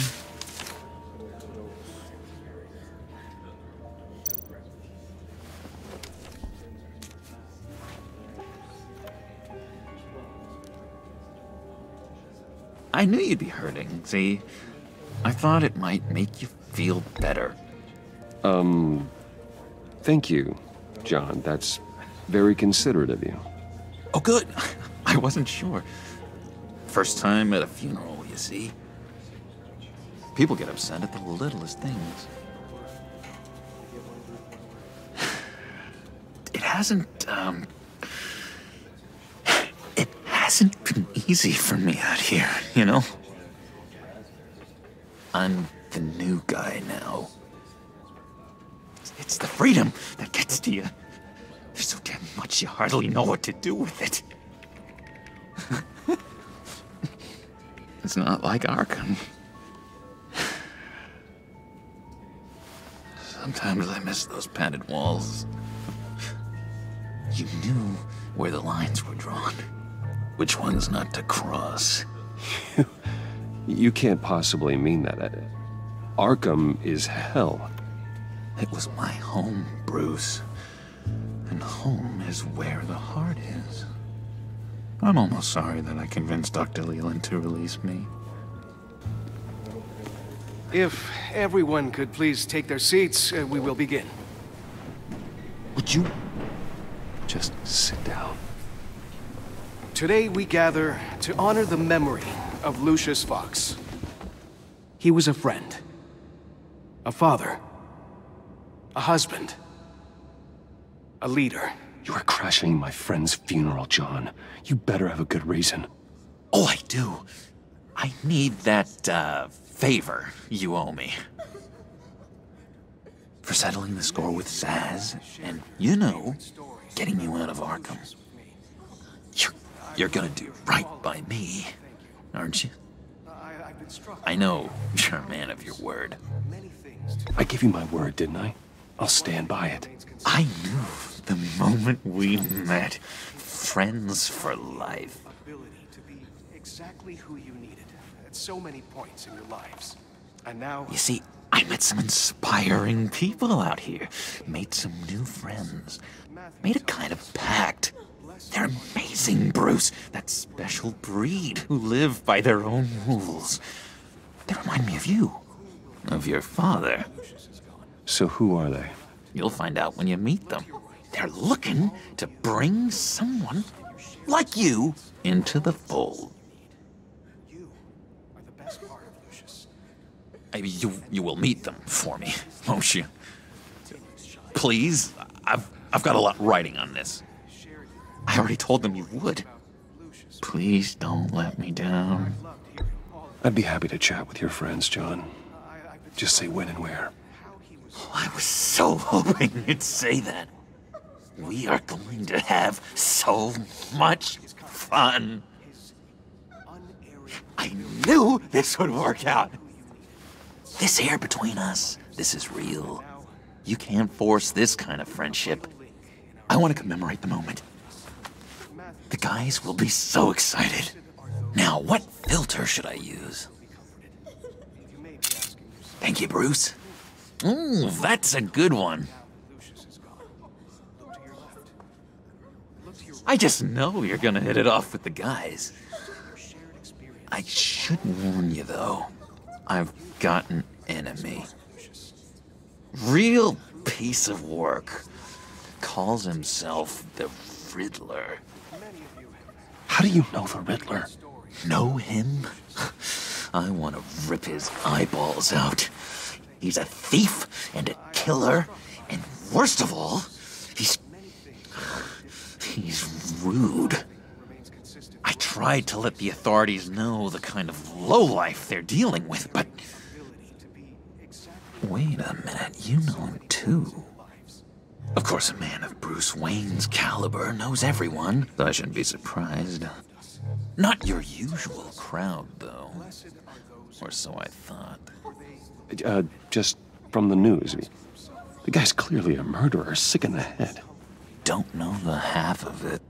I knew you'd be hurting, see? I thought it might make you feel better. Thank you, John. That's very considerate of you. Oh, good. I wasn't sure. First time at a funeral, you see? People get upset at the littlest things. It hasn't been easy for me out here, you know? I'm the new guy now. It's the freedom that gets to you. There's so damn much you hardly know what to do with it. It's not like Arkham. Sometimes I miss those padded walls. You knew where the lines were drawn. Which ones not to cross. You can't possibly mean that. Arkham is hell. It was my home, Bruce. And home is where the heart is. I'm almost sorry that I convinced Dr. Leland to release me. If everyone could please take their seats, we will begin. Would you just sit down? Today we gather to honor the memory of Lucius Fox. He was a friend, a father, a husband, a leader. You are crashing my friend's funeral, John. You better have a good reason. Oh, I do. I need that, favor you owe me. For settling the score with Zaz, and, you know, getting you out of Arkham. You're gonna do right by me, aren't you? I know you're a man of your word. I gave you my word, didn't I? I'll stand by it. I knew the moment we met. Friends for life. Ability to be exactly who you needed at so many points in your lives. And now... You see, I met some inspiring people out here. Made some new friends. Made a kind of pact. They're amazing, Bruce. That special breed who live by their own rules. They remind me of you. Of your father. So who are they? You'll find out when you meet them. They're looking to bring someone like you into the fold. You will meet them for me, won't you? Please, I've got a lot writing on this. I already told them you would. Please don't let me down. I'd be happy to chat with your friends, John. Just say when and where. Oh, I was so hoping you'd say that. We are going to have so much fun. I knew this would work out. This here between us, this is real. You can't force this kind of friendship. I want to commemorate the moment. The guys will be so excited. Now, what filter should I use? Thank you, Bruce. That's a good one. I just know you're gonna hit it off with the guys. I should warn you, though. I've got an enemy. Real piece of work. Calls himself the Riddler. How do you know the Riddler? Know him? I want to rip his eyeballs out. He's a thief and a killer, and worst of all, he's rude. I tried to let the authorities know the kind of lowlife they're dealing with, but... Wait a minute, you know him too. Of course, a man of Bruce Wayne's caliber knows everyone, so I shouldn't be surprised. Not your usual crowd, though. Or so I thought. Just from the news. The guy's clearly a murderer, sick in the head. Don't know the half of it.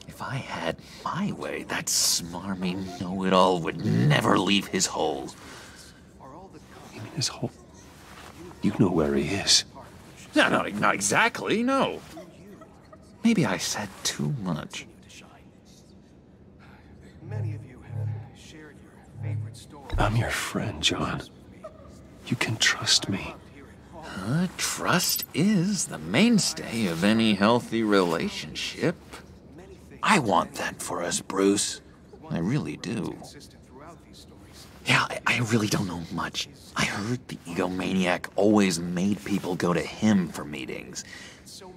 If I had my way, that smarmy know-it-all would never leave his hole. You mean his hole? You know where he is. No, not exactly, no. Maybe I said too much. I'm your friend, John. You can trust me. Trust is the mainstay of any healthy relationship. I want that for us, Bruce. I really do. Yeah, I really don't know much. I heard the egomaniac always made people go to him for meetings.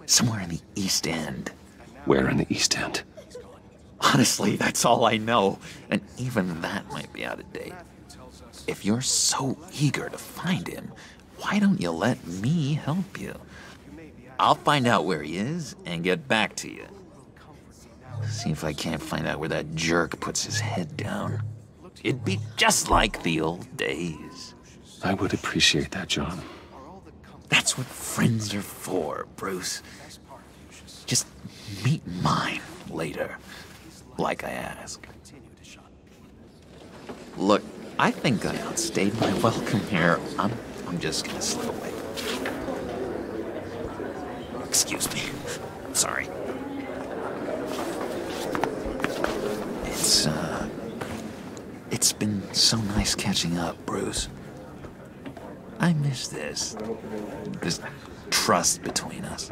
Somewhere in the East End. Where in the East End? Honestly, that's all I know. And even that might be out of date. If you're so eager to find him, why don't you let me help you? I'll find out where he is and get back to you. See if I can't find out where that jerk puts his head down. It'd be just like the old days. I would appreciate that, John. That's That's what friends are for, Bruce. Just meet mine later, like I asked. Look, I think I outstayed my welcome here. I'm just gonna slip away. Excuse me. Sorry. It's been so nice catching up, Bruce. I miss this trust between us.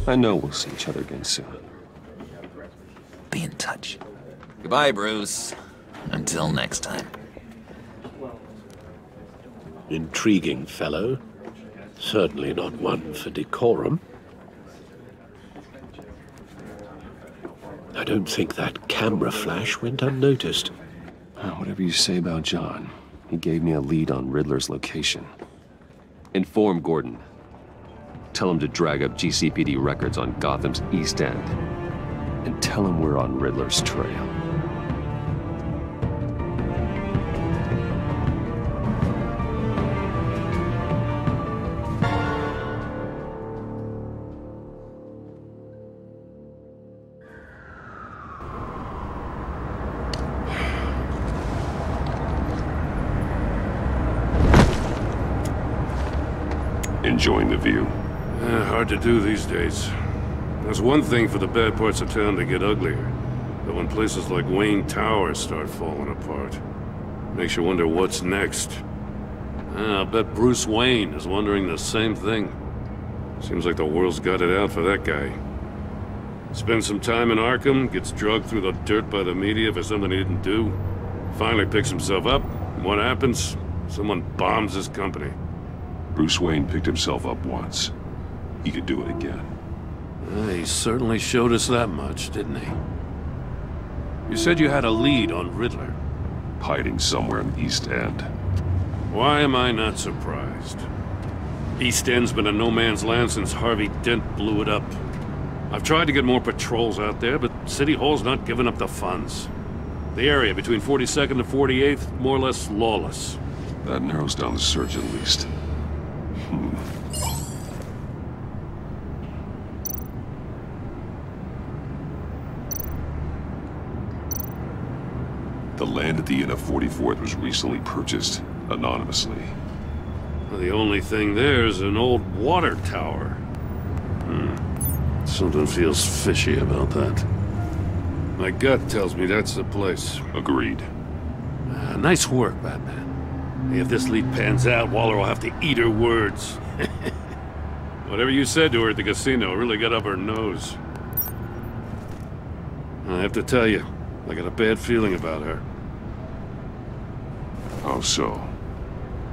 I know we'll see each other again soon. Be in touch. Goodbye, Bruce. Until next time. Intriguing fellow. Certainly not one for decorum. I don't think that camera flash went unnoticed. Whatever you say about John, he gave me a lead on Riddler's location. Inform Gordon. Tell him to drag up GCPD records on Gotham's East End. And tell him we're on Riddler's trail. Enjoying the view? Hard to do these days. There's one thing for the bad parts of town to get uglier. But when places like Wayne Tower start falling apart, makes you wonder what's next. I'll bet Bruce Wayne is wondering the same thing. Seems like the world's got it out for that guy. Spends some time in Arkham, gets drugged through the dirt by the media for something he didn't do. Finally picks himself up, and what happens? Someone bombs his company. Bruce Wayne picked himself up once. He could do it again. He certainly showed us that much, didn't he? You said you had a lead on Riddler. Hiding somewhere in the East End. Why am I not surprised? East End's been a no-man's land since Harvey Dent blew it up. I've tried to get more patrols out there, but City Hall's not giving up the funds. The area between 42nd and 48th, more or less lawless. That narrows down the search at least. The land at the end of 44th was recently purchased, anonymously. Well, the only thing there is an old water tower. Something feels fishy about that. My gut tells me that's the place. Agreed. Nice work, Batman. If this lead pans out, Waller will have to eat her words. Whatever you said to her at the casino really got up her nose. I have to tell you, I got a bad feeling about her. How so?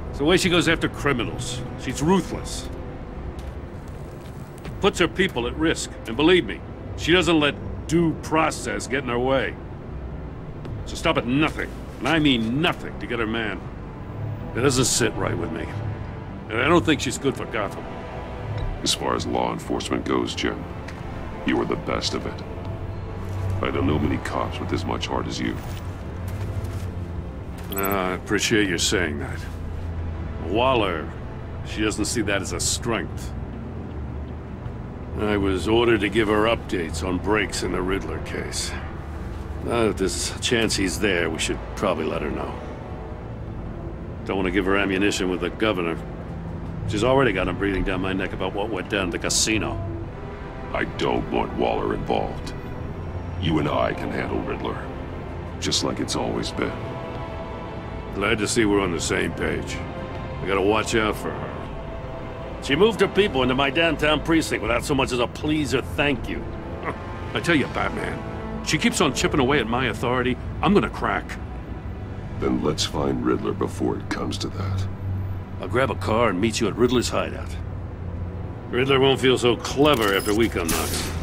It's the way she goes after criminals. She's ruthless. Puts her people at risk. And believe me, she doesn't let due process get in her way. So stop at nothing, and I mean nothing, to get her man. It doesn't sit right with me. And I don't think she's good for Gotham. As far as law enforcement goes, Jim, you are the best of it. I don't know many cops with as much heart as you. I appreciate you saying that. Waller, she doesn't see that as a strength. I was ordered to give her updates on breaks in the Riddler case. Now, if there's a chance he's there, we should probably let her know. Don't want to give her ammunition with the governor. She's already got him breathing down my neck about what went down at the casino. I don't want Waller involved. You and I can handle Riddler, just like it's always been. Glad to see we're on the same page. I gotta watch out for her. She moved her people into my downtown precinct without so much as a please or thank you. I tell you, Batman, she keeps on chipping away at my authority, I'm gonna crack. Then let's find Riddler before it comes to that. I'll grab a car and meet you at Riddler's hideout. Riddler won't feel so clever after we come knocking.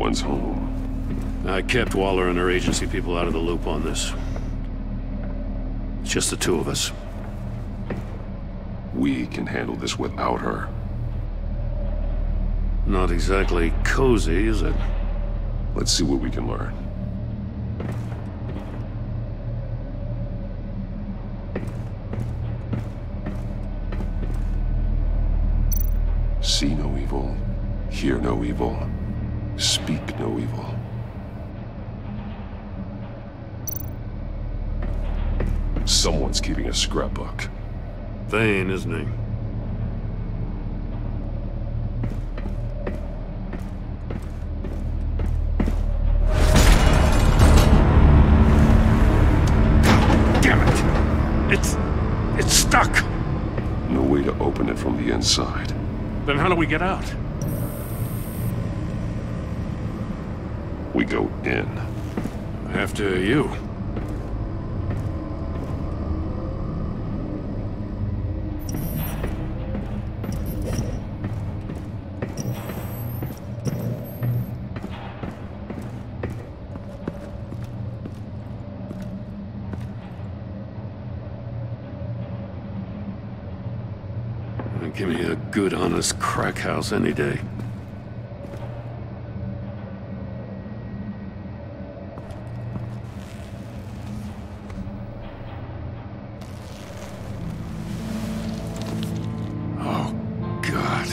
everyone's home. I kept Waller and her agency people out of the loop on this. It's just the two of us. We can handle this without her. Not exactly cozy, is it? Let's see what we can learn. See no evil, hear no evil, speak no evil. Someone's keeping a scrapbook. Vane, isn't he? Damn it! It's stuck! No way to open it from the inside. Then how do we get out? We go in. After you. Give me a good, honest crack house any day. Oh, God.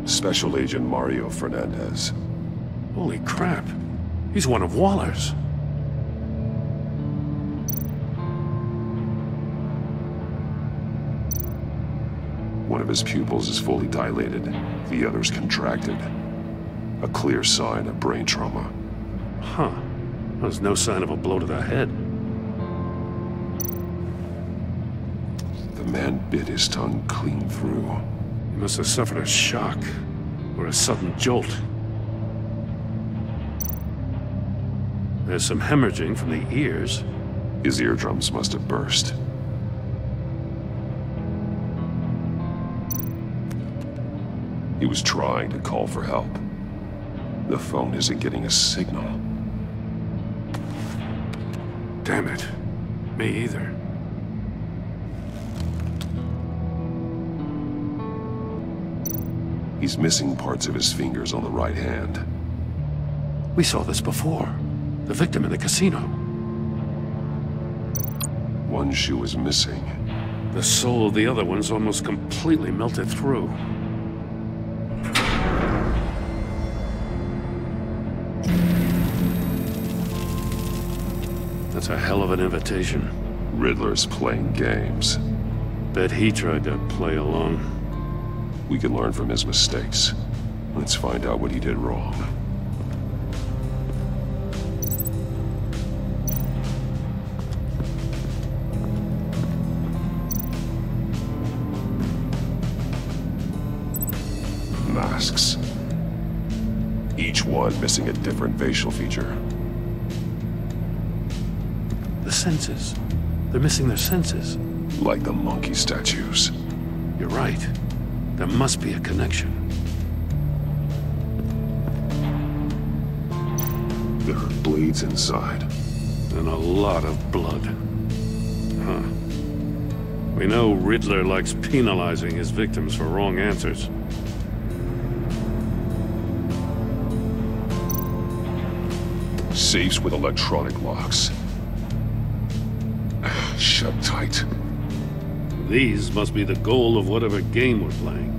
Special Agent Mario Fernandez. Holy crap. He's one of Waller's. One of his pupils is fully dilated, the other's contracted. A clear sign of brain trauma. Huh. There's no sign of a blow to the head. The man bit his tongue clean through. He must have suffered a shock, or a sudden jolt. There's some hemorrhaging from the ears. His eardrums must have burst. He was trying to call for help. The phone isn't getting a signal. Damn it. Me either. He's missing parts of his fingers on the right hand. We saw this before. The victim in the casino. One shoe is missing. The sole of the other one's almost completely melted through. That's a hell of an invitation. Riddler's playing games. Bet he tried to play along. We can learn from his mistakes. Let's find out what he did wrong. Masks. Each one missing a different facial feature. The senses. They're missing their senses. Like the monkey statues. You're right. There must be a connection. There are blades inside. And a lot of blood. Huh. We know Riddler likes penalizing his victims for wrong answers. Safes with electronic locks. Shut tight. These must be the goal of whatever game we're playing.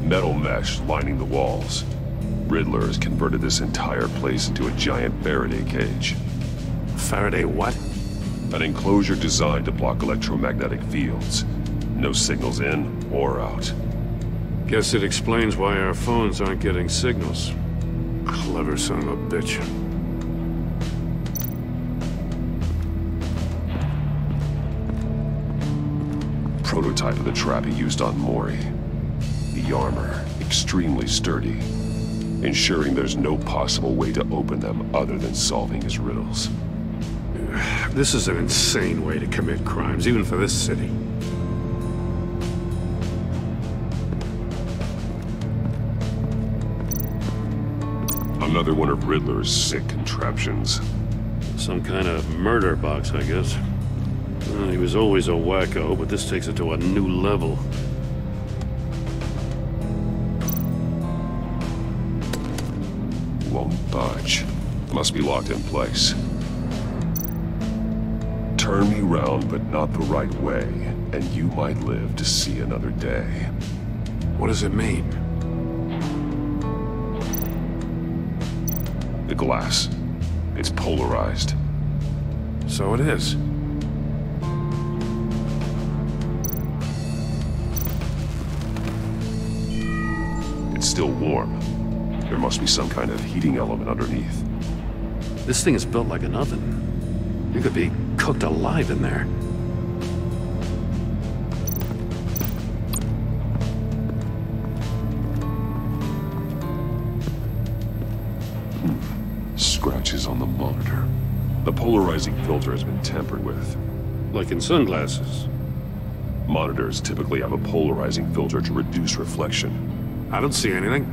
Metal mesh lining the walls. Riddler has converted this entire place into a giant Faraday cage. Faraday what? An enclosure designed to block electromagnetic fields. No signals in or out. Guess it explains why our phones aren't getting signals. Clever son of a bitch. Prototype of the trap he used on Mori. The armor, extremely sturdy, ensuring there's no possible way to open them other than solving his riddles. This is an insane way to commit crimes, even for this city. Another one of Riddler's sick contraptions. Some kind of murder box, I guess. He was always a wacko, but this takes it to a new level. Won't budge. Must be locked in place. Turn me round, but not the right way, and you might live to see another day. What does it mean? The glass. It's polarized. So it is. It's still warm. There must be some kind of heating element underneath. This thing is built like an oven. You could be cooked alive in there. Scratches on the monitor. The polarizing filter has been tampered with. Like in sunglasses. Monitors typically have a polarizing filter to reduce reflection. I don't see anything.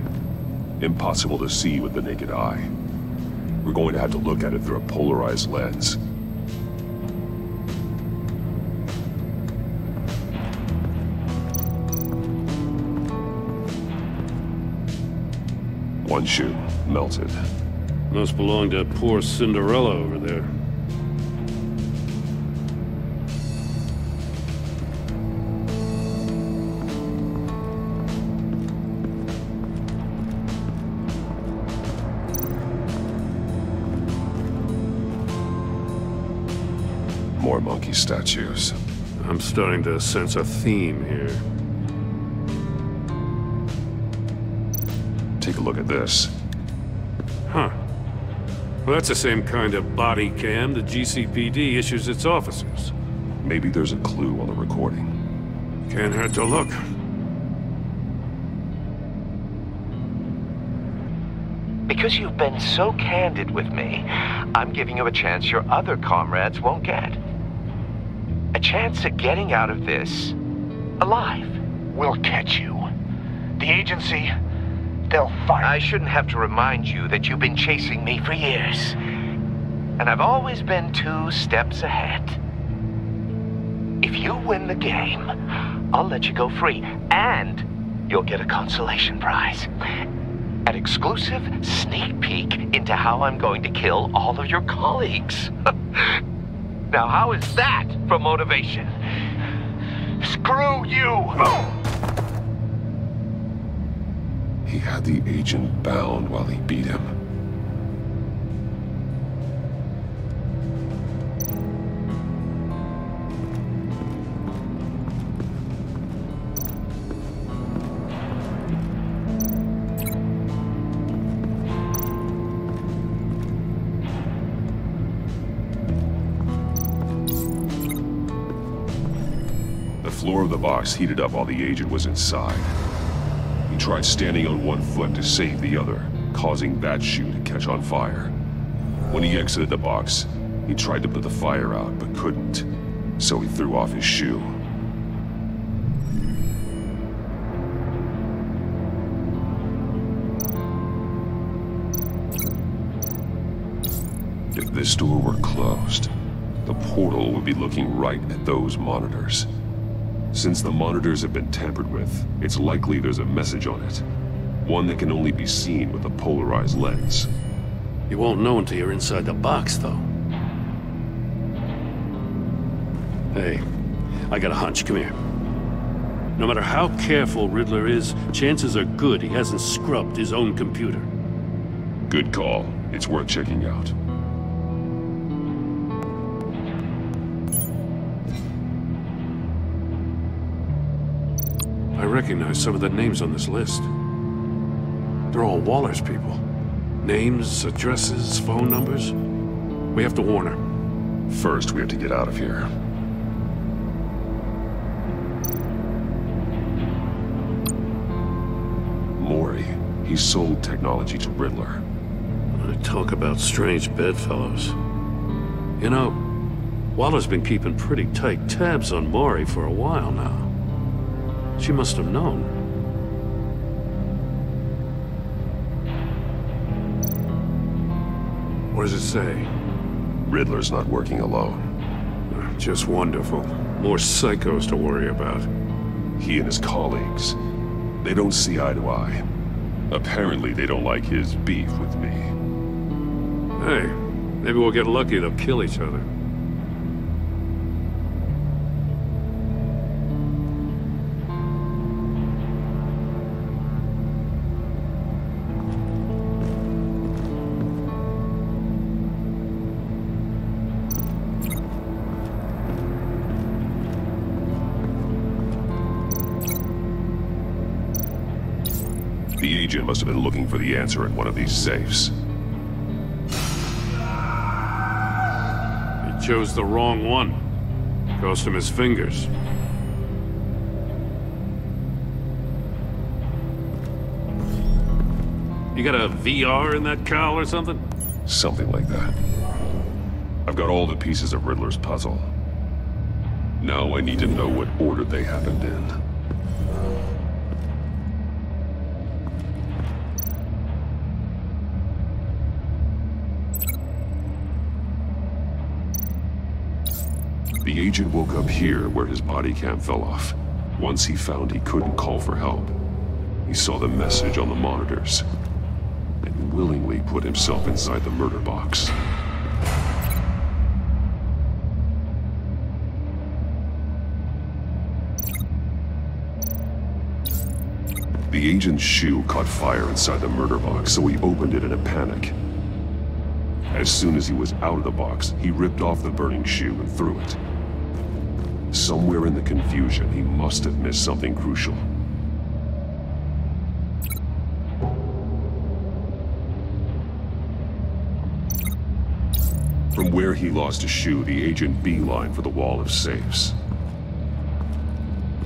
Impossible to see with the naked eye. We're going to have to look at it through a polarized lens. One shoe, melted. Must belong to poor Cinderella over there. More monkey statues. I'm starting to sense a theme here. Take a look at this. Huh. Well, that's the same kind of body cam the GCPD issues its officers. Maybe there's a clue on the recording. Can't hurt to look. Because you've been so candid with me, I'm giving you a chance your other comrades won't get. A chance at getting out of this alive. We'll catch you. The agency, they'll find... I shouldn't have to remind you that you've been chasing me for years. And I've always been 2 steps ahead. If you win the game, I'll let you go free, and you'll get a consolation prize. An exclusive sneak peek into how I'm going to kill all of your colleagues. Now, how is that for motivation? Screw you! He had the agent bound while he beat him. The floor of the box heated up while the agent was inside. He tried standing on one foot to save the other, causing that shoe to catch on fire. When he exited the box, he tried to put the fire out, but couldn't, so he threw off his shoe. If this door were closed, the portal would be looking right at those monitors. Since the monitors have been tampered with, it's likely there's a message on it. One that can only be seen with a polarized lens. You won't know until you're inside the box, though. Hey, I got a hunch. Come here. No matter how careful Riddler is, chances are good he hasn't scrubbed his own computer. Good call. It's worth checking out. I recognize some of the names on this list. They're all Waller's people. Names, addresses, phone numbers. We have to warn her. First, we have to get out of here. Mori. He sold technology to Riddler. I talk about strange bedfellows. You know, Waller's been keeping pretty tight tabs on Maury for a while now. She must have known. What does it say? Riddler's not working alone. Just wonderful. More psychos to worry about. He and his colleagues, they don't see eye to eye. Apparently they don't like his beef with me. Hey, maybe we'll get lucky. They'll kill each other. The agent must have been looking for the answer in one of these safes. He chose the wrong one. Cost him his fingers. You got a VR in that cowl or something? Something like that. I've got all the pieces of Riddler's puzzle. Now I need to know what order they happened in. The agent woke up here where his body cam fell off. Once he found he couldn't call for help, he saw the message on the monitors and willingly put himself inside the murder box. The agent's shoe caught fire inside the murder box, so he opened it in a panic. As soon as he was out of the box, he ripped off the burning shoe and threw it. Somewhere in the confusion, he must have missed something crucial. From where he lost a shoe, the agent beelined for the wall of safes.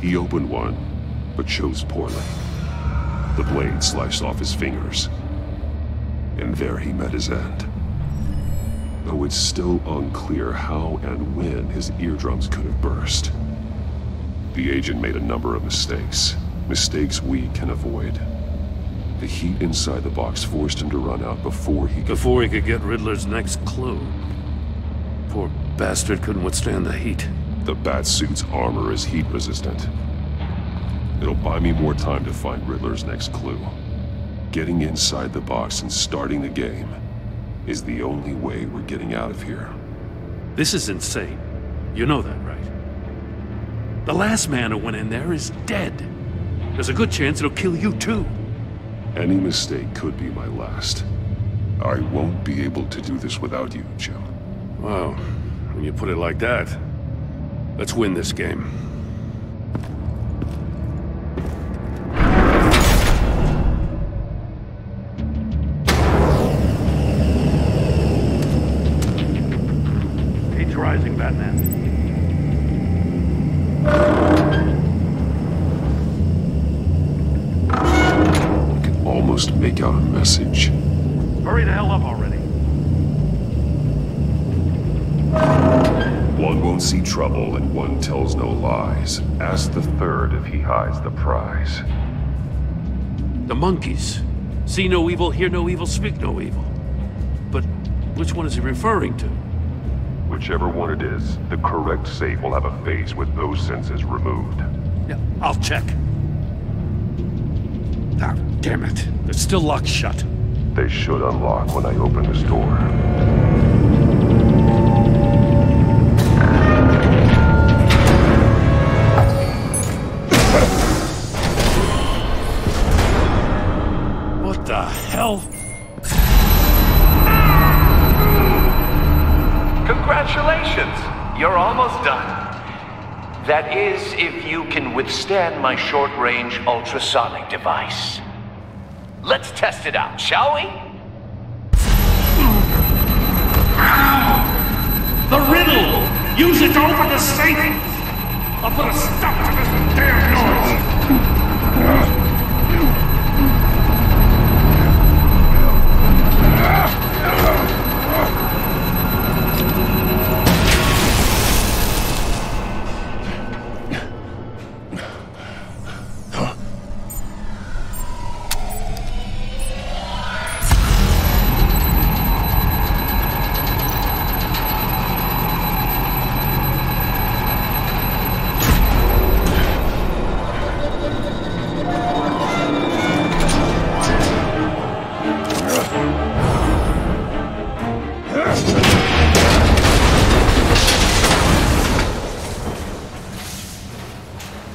He opened one, but chose poorly. The blade sliced off his fingers, and there he met his end. Though it's still unclear how and when his eardrums could have burst. The agent made a number of mistakes. Mistakes we can avoid. The heat inside the box forced him to run out before he could get Riddler's next clue. Poor bastard couldn't withstand the heat. The Batsuit's armor is heat resistant. It'll buy me more time to find Riddler's next clue. Getting inside the box and starting the game is the only way we're getting out of here. This is insane. You know that, right? The last man who went in there is dead. There's a good chance it'll kill you too. Any mistake could be my last. I won't be able to do this without you, Jim. Wow, when you put it like that, let's win this game. Heat's rising, Batman. I can almost make out a message. Hurry the hell up already. One won't see trouble and one tells no lies. Ask the third if he hides the prize. The monkeys. See no evil, hear no evil, speak no evil. But which one is he referring to? Whichever one it is, the correct safe will have a face with those senses removed. Yeah, I'll check. Ah, damn it. It's still locked shut. They should unlock when I open this door. What the hell? Congratulations! You're almost done. That is, if you can withstand my short-range ultrasonic device. Let's test it out, shall we? The riddle! Use it to open the safe! I'll put a stop to this damn noise!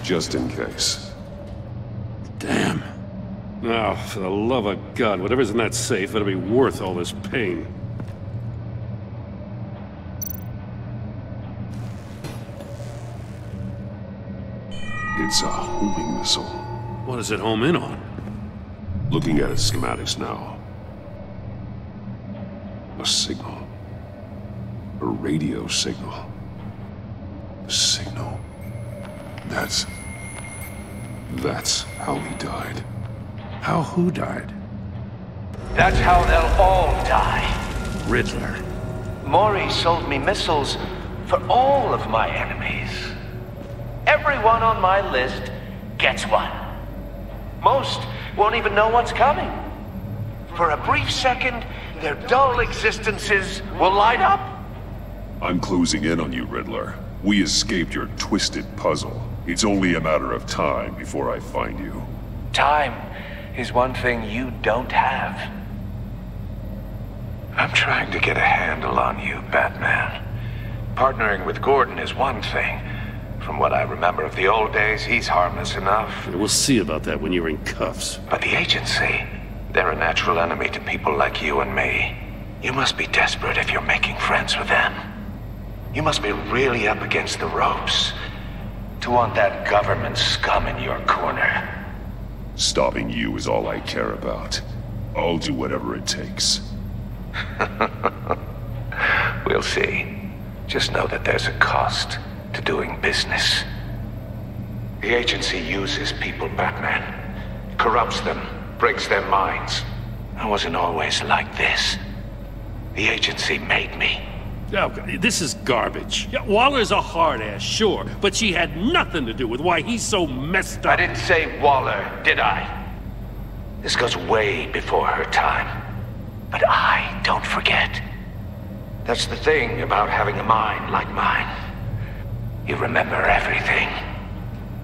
just in case. Damn. Now, for the love of God, whatever's in that safe, it'll be worth all this pain. It's a homing missile. What does it home in on? Looking at its schematics now. A signal. A radio signal. A signal. That's how he died. How who died? That's how they'll all die. Riddler. Maury sold me missiles for all of my enemies. Everyone on my list gets one. Most won't even know what's coming. For a brief second, their dull existences will light up. I'm closing in on you, Riddler. We escaped your twisted puzzle. It's only a matter of time before I find you. Time is one thing you don't have. I'm trying to get a handle on you, Batman. Partnering with Gordon is one thing. From what I remember of the old days, he's harmless enough. We'll see about that when you're in cuffs. But the agency, they're a natural enemy to people like you and me. You must be desperate if you're making friends with them. You must be really up against the ropes to want that government scum in your corner. Stopping you is all I care about. I'll do whatever it takes. We'll see. Just know that there's a cost to doing business. The agency uses people, Batman. Corrupts them, breaks their minds. I wasn't always like this. The agency made me. Oh, this is garbage. Yeah, Waller's a hard-ass, sure, but she had nothing to do with why he's so messed up. I didn't say Waller, did I? This goes way before her time. But I don't forget. That's the thing about having a mind like mine. You remember everything.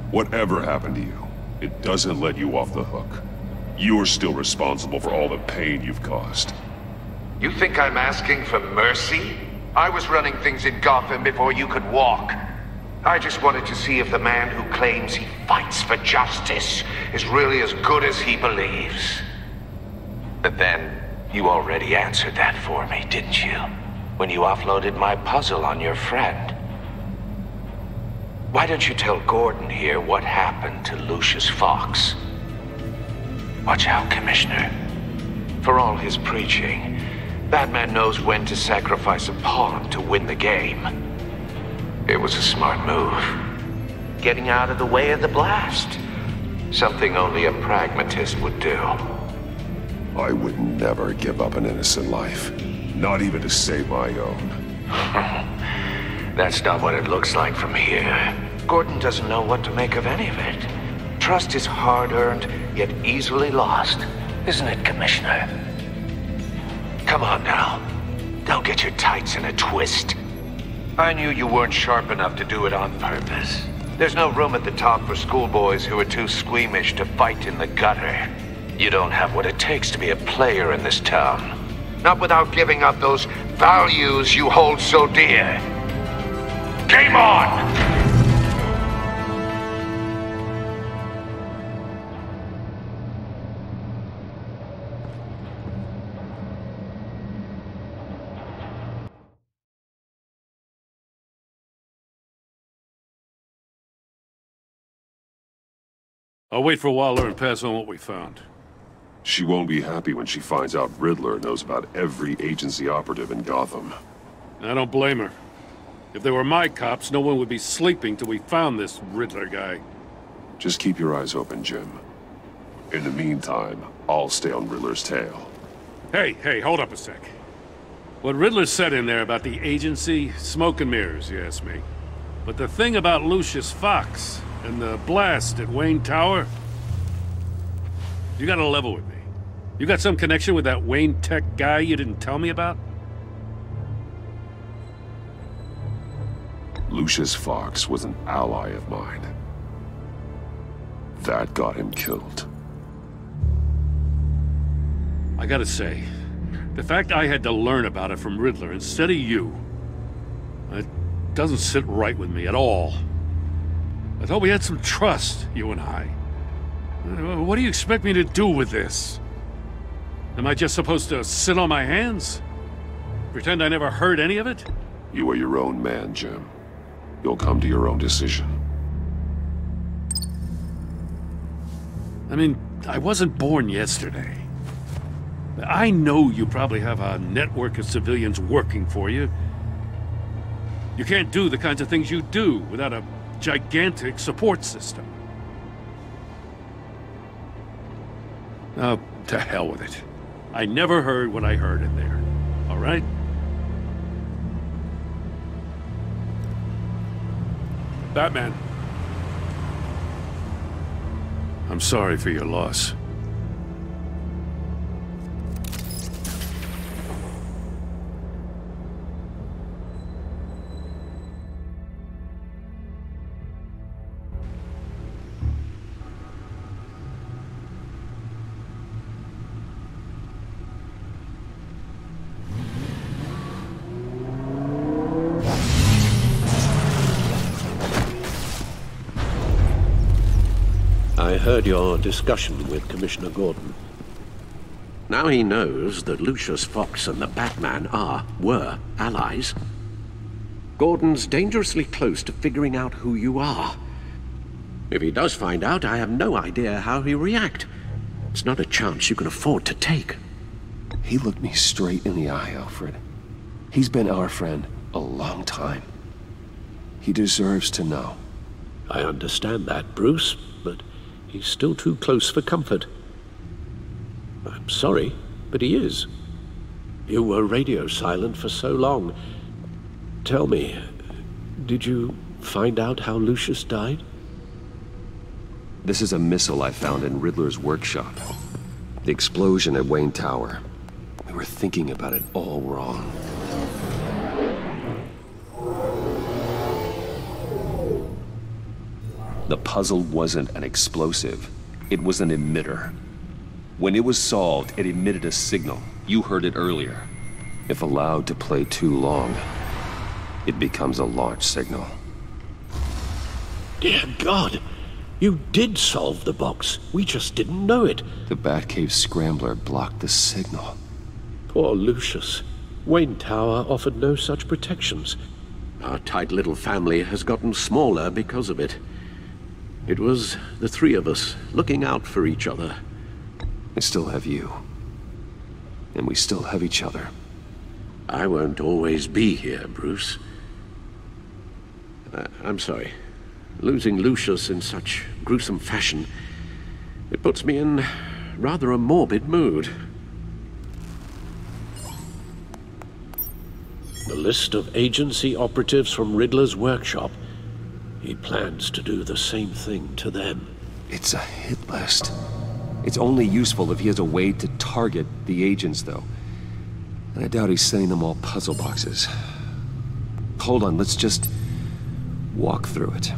Whatever happened to you, it doesn't let you off the hook. You're still responsible for all the pain you've caused. You think I'm asking for mercy? I was running things in Gotham before you could walk. I just wanted to see if the man who claims he fights for justice is really as good as he believes. But then, you already answered that for me, didn't you? When you offloaded my puzzle on your friend. Why don't you tell Gordon here what happened to Lucius Fox? Watch out, Commissioner. For all his preaching, Batman knows when to sacrifice a pawn to win the game. It was a smart move. Getting out of the way of the blast. Something only a pragmatist would do. I would never give up an innocent life. Not even to save my own. That's not what it looks like from here. Gordon doesn't know what to make of any of it. Trust is hard-earned, yet easily lost. Isn't it, Commissioner? Come on now. Don't get your tights in a twist. I knew you weren't sharp enough to do it on purpose. There's no room at the top for schoolboys who are too squeamish to fight in the gutter. You don't have what it takes to be a player in this town. Not without giving up those values you hold so dear. Game on! I'll wait for Waller and pass on what we found. She won't be happy when she finds out Riddler knows about every agency operative in Gotham. I don't blame her. If they were my cops, no one would be sleeping till we found this Riddler guy. Just keep your eyes open, Jim. In the meantime, I'll stay on Riddler's tail. Hey, hold up a sec. What Riddler said in there about the agency, smoke and mirrors, you ask me. But the thing about Lucius Fox and the blast at Wayne Tower, you gotta level with me. You got some connection with that Wayne Tech guy you didn't tell me about? Lucius Fox was an ally of mine. That got him killed. I gotta say, the fact I had to learn about it from Riddler instead of you, it doesn't sit right with me at all. I thought we had some trust, you and I. What do you expect me to do with this? Am I just supposed to sit on my hands? Pretend I never heard any of it? You are your own man, Jim. You'll come to your own decision. I mean, I wasn't born yesterday. I know you probably have a network of civilians working for you. You can't do the kinds of things you do without a gigantic support system. Oh, to hell with it. I never heard what I heard in there. All right? Batman. I'm sorry for your loss. I heard your discussion with Commissioner Gordon. Now he knows that Lucius Fox and the Batman were allies. Gordon's dangerously close to figuring out who you are. If he does find out, I have no idea how he'll react. It's not a chance you can afford to take. He looked me straight in the eye, Alfred. He's been our friend a long time. He deserves to know. I understand that, Bruce, but he's still too close for comfort. I'm sorry, but he is. You were radio silent for so long. Tell me, did you find out how Lucius died? This is a missile I found in Riddler's workshop. The explosion at Wayne Tower. We were thinking about it all wrong. The puzzle wasn't an explosive. It was an emitter. When it was solved, it emitted a signal. You heard it earlier. If allowed to play too long, it becomes a launch signal. Dear God! You did solve the box. We just didn't know it. The Batcave scrambler blocked the signal. Poor Lucius. Wayne Tower offered no such protections. Our tight little family has gotten smaller because of it. It was the three of us looking out for each other. I still have you. And we still have each other. I won't always be here, Bruce. I'm sorry. Losing Lucius in such gruesome fashion, it puts me in rather a morbid mood. The list of agency operatives from Riddler's workshop. He plans to do the same thing to them. It's a hit list. It's only useful if he has a way to target the agents, though. And I doubt he's sending them all puzzle boxes. Hold on, let's just walk through it.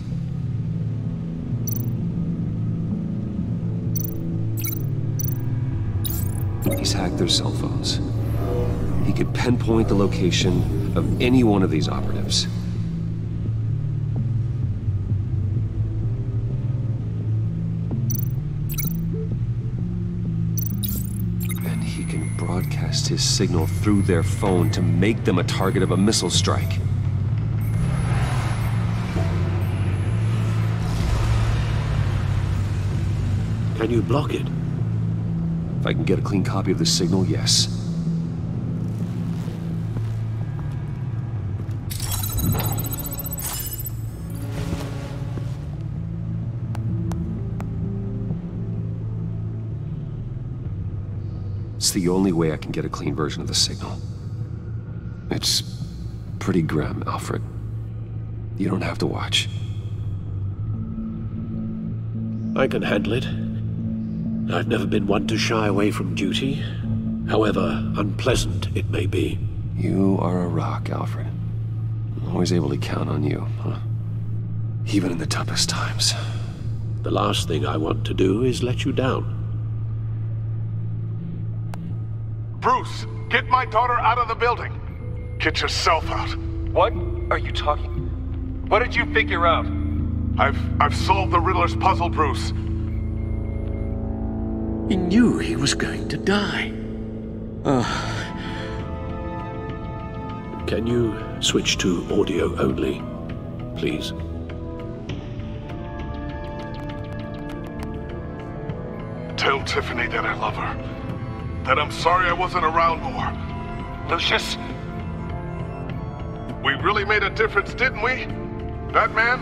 He's hacked their cell phones. He could pinpoint the location of any one of these operatives. And he can broadcast his signal through their phone to make them a target of a missile strike. Can you block it? If I can get a clean copy of the signal, yes. It's the only way I can get a clean version of the signal. It's pretty grim, Alfred. You don't have to watch. I can handle it. I've never been one to shy away from duty, however unpleasant it may be. You are a rock, Alfred. I'm always able to count on you, huh? Even in the toughest times. The last thing I want to do is let you down. Bruce, get my daughter out of the building. Get yourself out. What are you talking? What did you figure out? I've solved the Riddler's puzzle, Bruce. He knew he was going to die. Can you switch to audio only, please? Tell Tiffany that I love her. That I'm sorry I wasn't around more. Lucius? We really made a difference, didn't we? Batman?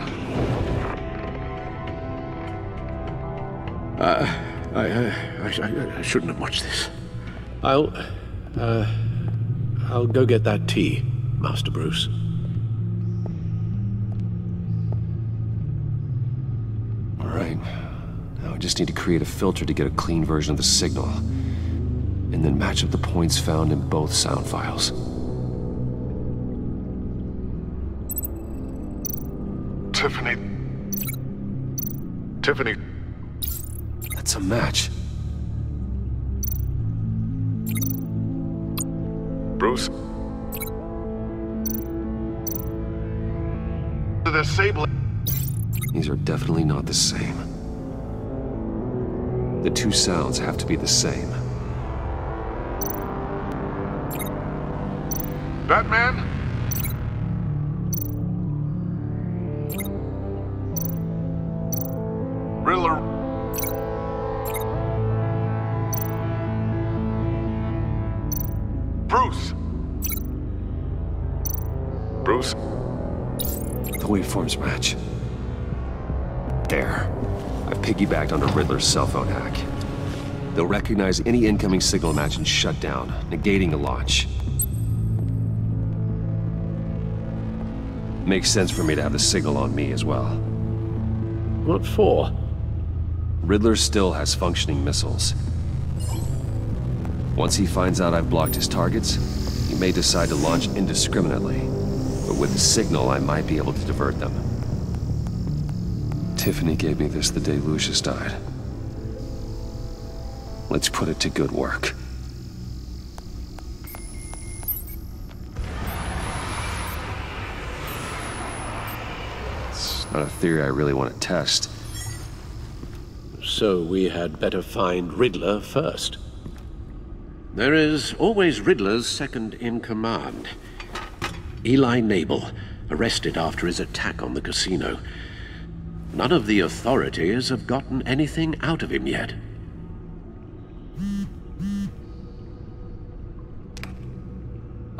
I shouldn't have watched this. I'll go get that tea, Master Bruce. All right. Now I just need to create a filter to get a clean version of the signal, and then match up the points found in both sound files. Tiffany. That's a match. Bruce. The sable. These are definitely not the same. The two sounds have to be the same. Batman? Riddler. Bruce. The waveforms match. There. I've piggybacked onto Riddler's cell phone hack. They'll recognize any incoming signal match and shut down, negating the launch. Makes sense for me to have the signal on me as well. What for? Riddler still has functioning missiles. Once he finds out I've blocked his targets, he may decide to launch indiscriminately. But with the signal, I might be able to divert them. Tiffany gave me this the day Lucius died. Let's put it to good work. It's not a theory I really want to test. So we had better find Riddler first. There is always Riddler's second in command. Eli Nabel, arrested after his attack on the casino. None of the authorities have gotten anything out of him yet.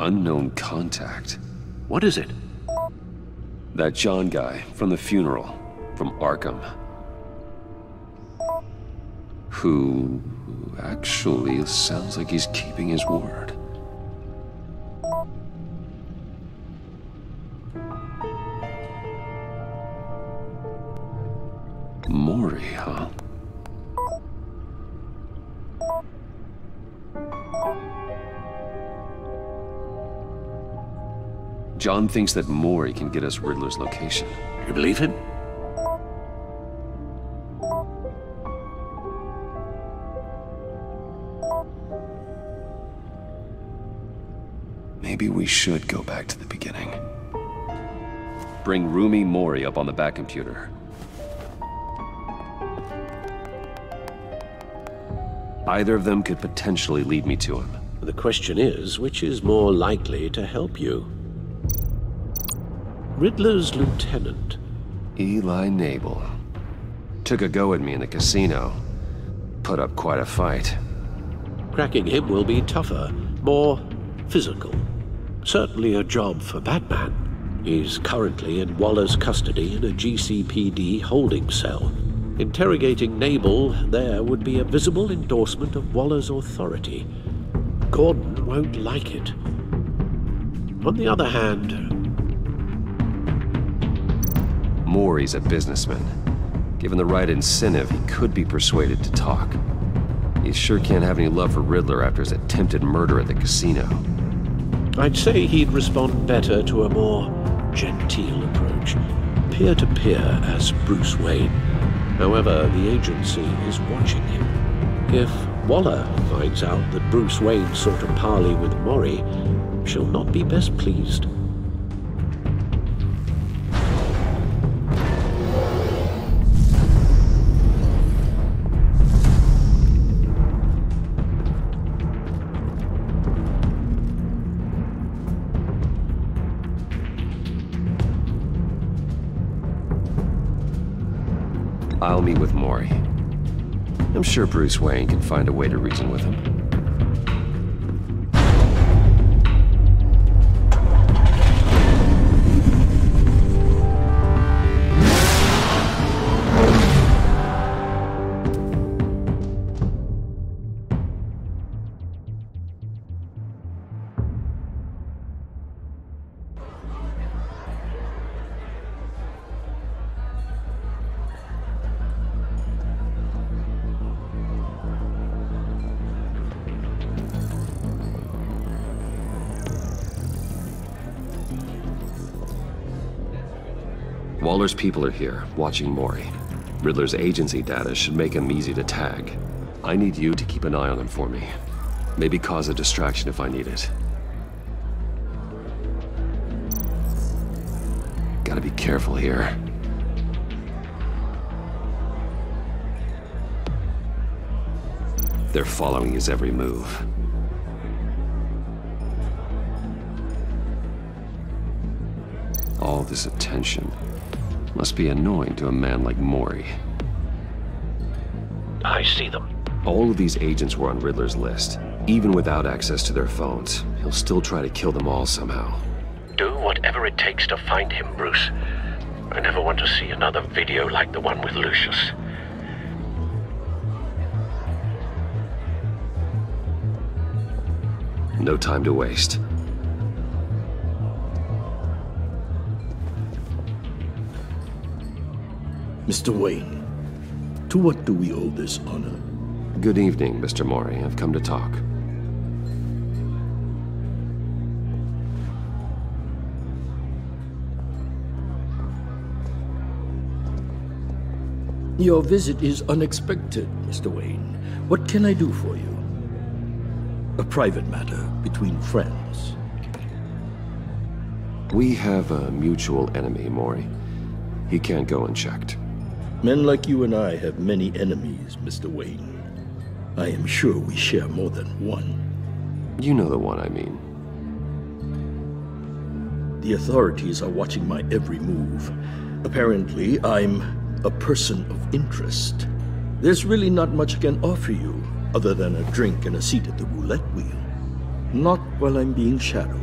Unknown contact. What is it? That John guy from the funeral, from Arkham. Who actually sounds like he's keeping his word. Mori, huh? John thinks that Mori can get us Riddler's location. You believe him? Maybe we should go back to the beginning. Bring Rumi Mori up on the back computer. Either of them could potentially lead me to him. The question is, which is more likely to help you? Riddler's lieutenant. Eli Nabel. Took a go at me in the casino. Put up quite a fight. Cracking him will be tougher, more physical. Certainly a job for Batman. He's currently in Waller's custody in a GCPD holding cell. Interrogating Nabel there would be a visible endorsement of Waller's authority. Gordon won't like it. On the other hand... Mori's a businessman. Given the right incentive, he could be persuaded to talk. He sure can't have any love for Riddler after his attempted murder at the casino. I'd say he'd respond better to a more genteel approach. Peer-to-peer as Bruce Wayne. However, the agency is watching him. If Waller finds out that Bruce Wayne sought a parley with Mori, she'll not be best pleased. I'll meet with Maury. I'm sure Bruce Wayne can find a way to reason with him. Waller's people are here, watching Maury. Riddler's agency data should make him easy to tag. I need you to keep an eye on him for me. Maybe cause a distraction if I need it. Gotta be careful here. They're following his every move. All this attention must be annoying to a man like Maury. I see them. All of these agents were on Riddler's list. Even without access to their phones, he'll still try to kill them all somehow. Do whatever it takes to find him, Bruce. I never want to see another video like the one with Lucius. No time to waste. Mr. Wayne, to what do we owe this honor? Good evening, Mr. Maury. I've come to talk. Your visit is unexpected, Mr. Wayne. What can I do for you? A private matter between friends. We have a mutual enemy, Maury. He can't go unchecked. Men like you and I have many enemies, Mr. Wayne. I am sure we share more than one. You know the one I mean. The authorities are watching my every move. Apparently, I'm a person of interest. There's really not much I can offer you, other than a drink and a seat at the roulette wheel. Not while I'm being shadowed.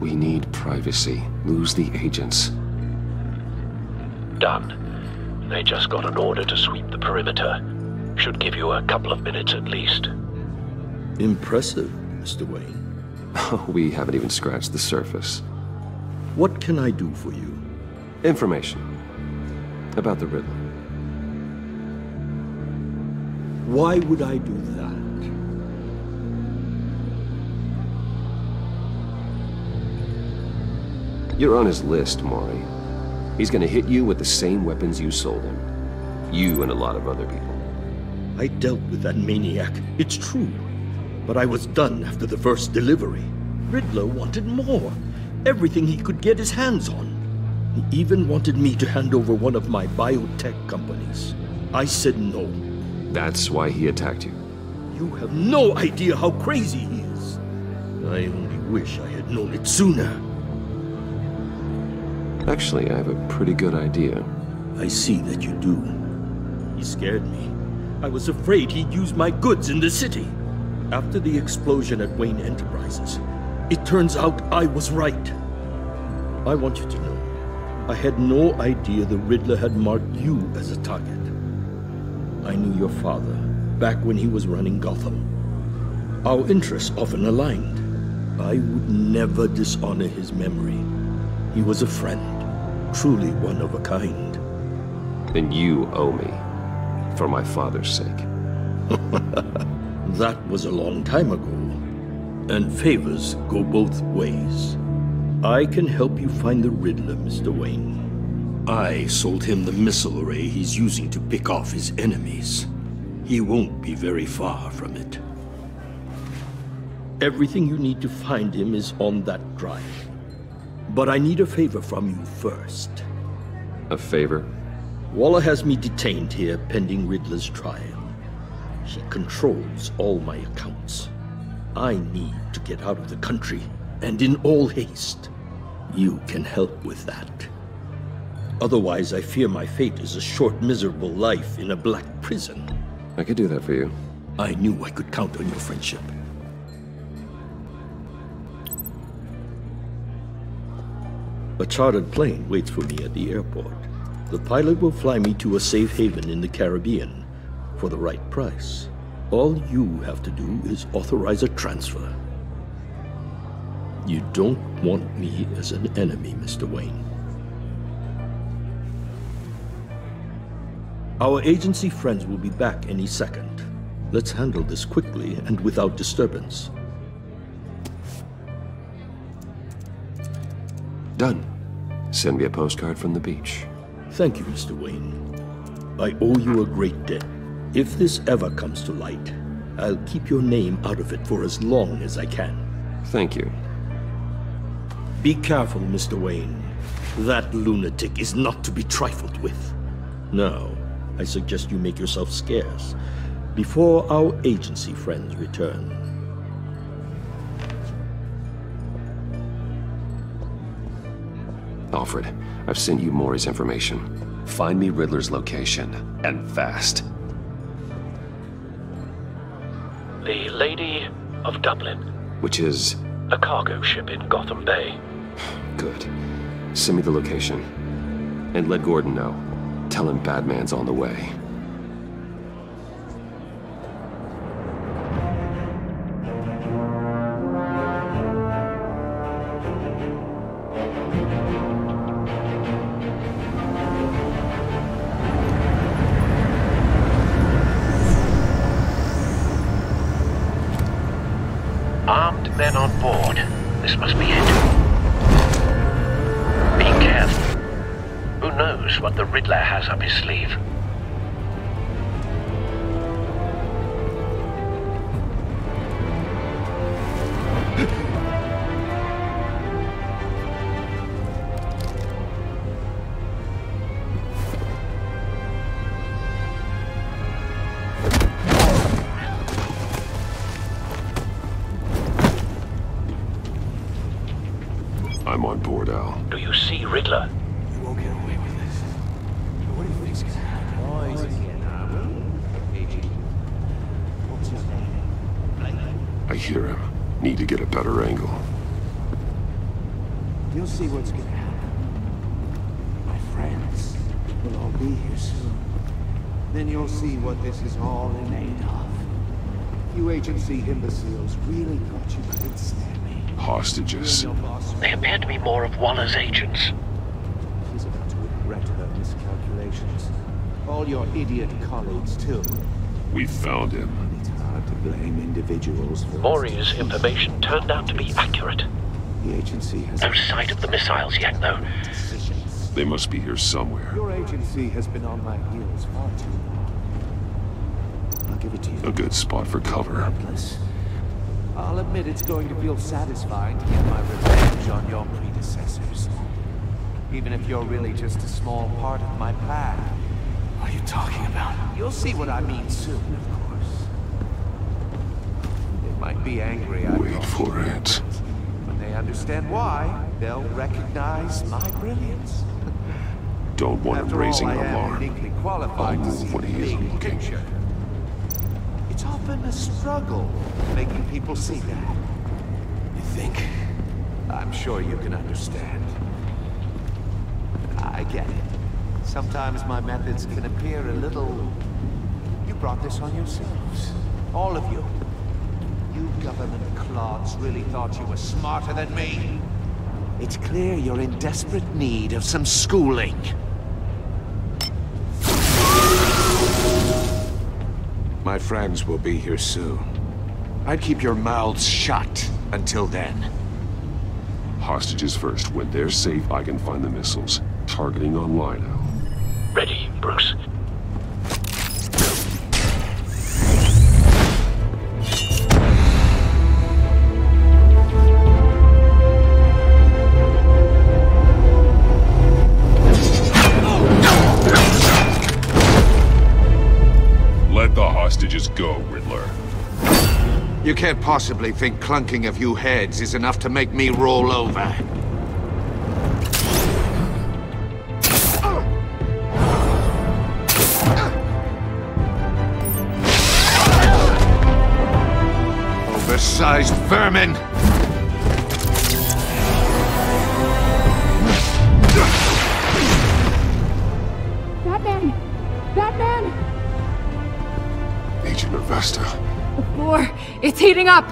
We need privacy. Lose the agents. Done. They just got an order to sweep the perimeter. Should give you a couple of minutes at least. Impressive, Mr. Wayne. We haven't even scratched the surface. What can I do for you? Information. About the Riddler. Why would I do that? You're on his list, Maury. He's gonna hit you with the same weapons you sold him. You and a lot of other people. I dealt with that maniac, it's true. But I was done after the first delivery. Riddler wanted more. Everything he could get his hands on. He even wanted me to hand over one of my biotech companies. I said no. That's why he attacked you. You have no idea how crazy he is. I only wish I had known it sooner. Actually, I have a pretty good idea. I see that you do. He scared me. I was afraid he'd use my goods in the city. After the explosion at Wayne Enterprises, it turns out I was right. I want you to know, I had no idea the Riddler had marked you as a target. I knew your father back when he was running Gotham. Our interests often aligned. I would never dishonor his memory. He was a friend, truly one of a kind. Then you owe me, for my father's sake. That was a long time ago, and favors go both ways. I can help you find the Riddler, Mr. Wayne. I sold him the missile array he's using to pick off his enemies. He won't be very far from it. Everything you need to find him is on that drive. But I need a favor from you first. A favor? Waller has me detained here pending Riddler's trial. She controls all my accounts. I need to get out of the country and in all haste. You can help with that. Otherwise, I fear my fate is a short, miserable life in a black prison. I could do that for you. I knew I could count on your friendship. A chartered plane waits for me at the airport. The pilot will fly me to a safe haven in the Caribbean for the right price. All you have to do is authorize a transfer. You don't want me as an enemy, Mr. Wayne. Our agency friends will be back any second. Let's handle this quickly and without disturbance. Done. Send me a postcard from the beach. Thank you, Mr. Wayne. I owe you a great debt. If this ever comes to light, I'll keep your name out of it for as long as I can. Thank you. Be careful, Mr. Wayne. That lunatic is not to be trifled with. Now, I suggest you make yourself scarce before our agency friends return. Alfred, I've sent you Maury's information. Find me Riddler's location, and fast. The Lady of Dublin. Which is? A cargo ship in Gotham Bay. Good. Send me the location. And let Gordon know. Tell him Batman's on the way. Armed men on board. This must be it. Be careful. Who knows what the Riddler has up his sleeve? I'm on board, Al. Do you see Riddler? You won't get away with this. What do you think's gonna happen? What's your name? I hear him. Need to get a better angle. You'll see what's gonna happen. My friends will all be here soon. Then you'll see what this is all in aid of. You agency imbeciles really thought you could ensnare me. Hostages. They appear to be more of Waller's agents. She's about to regret her miscalculations. All your idiot colleagues, too. We found him. It's hard to blame individuals for... Maury's information turned out to be accurate. The agency has... No sight of the missiles yet, though. They must be here somewhere. Your agency has been on my heels far too long. I'll give it to you. A good spot for cover. Helpless. I'll admit it's going to feel satisfying to get my revenge on your predecessors. Even if you're really just a small part of my plan. What are you talking about? You'll see what I mean soon, of course. They might be angry, Wait for it. When they understand why, they'll recognize my brilliance. Don't want him raising an alarm. Uniquely I'll qualified to see move when the he is big looking. picture. It's often a struggle making people see that. You think? I'm sure you can understand. I get it. Sometimes my methods can appear a little... You brought this on yourselves. All of you. You government clods really thought you were smarter than me. It's clear you're in desperate need of some schooling. My friends will be here soon. I'd keep your mouths shut until then. Hostages first. When they're safe, I can find the missiles. Targeting online now. Ready, Bruce. Let the hostages go, Riddler. You can't possibly think clunking a few heads is enough to make me roll over. Oversized vermin! Batman! Batman! Agent Avesta. The floor, it's heating up!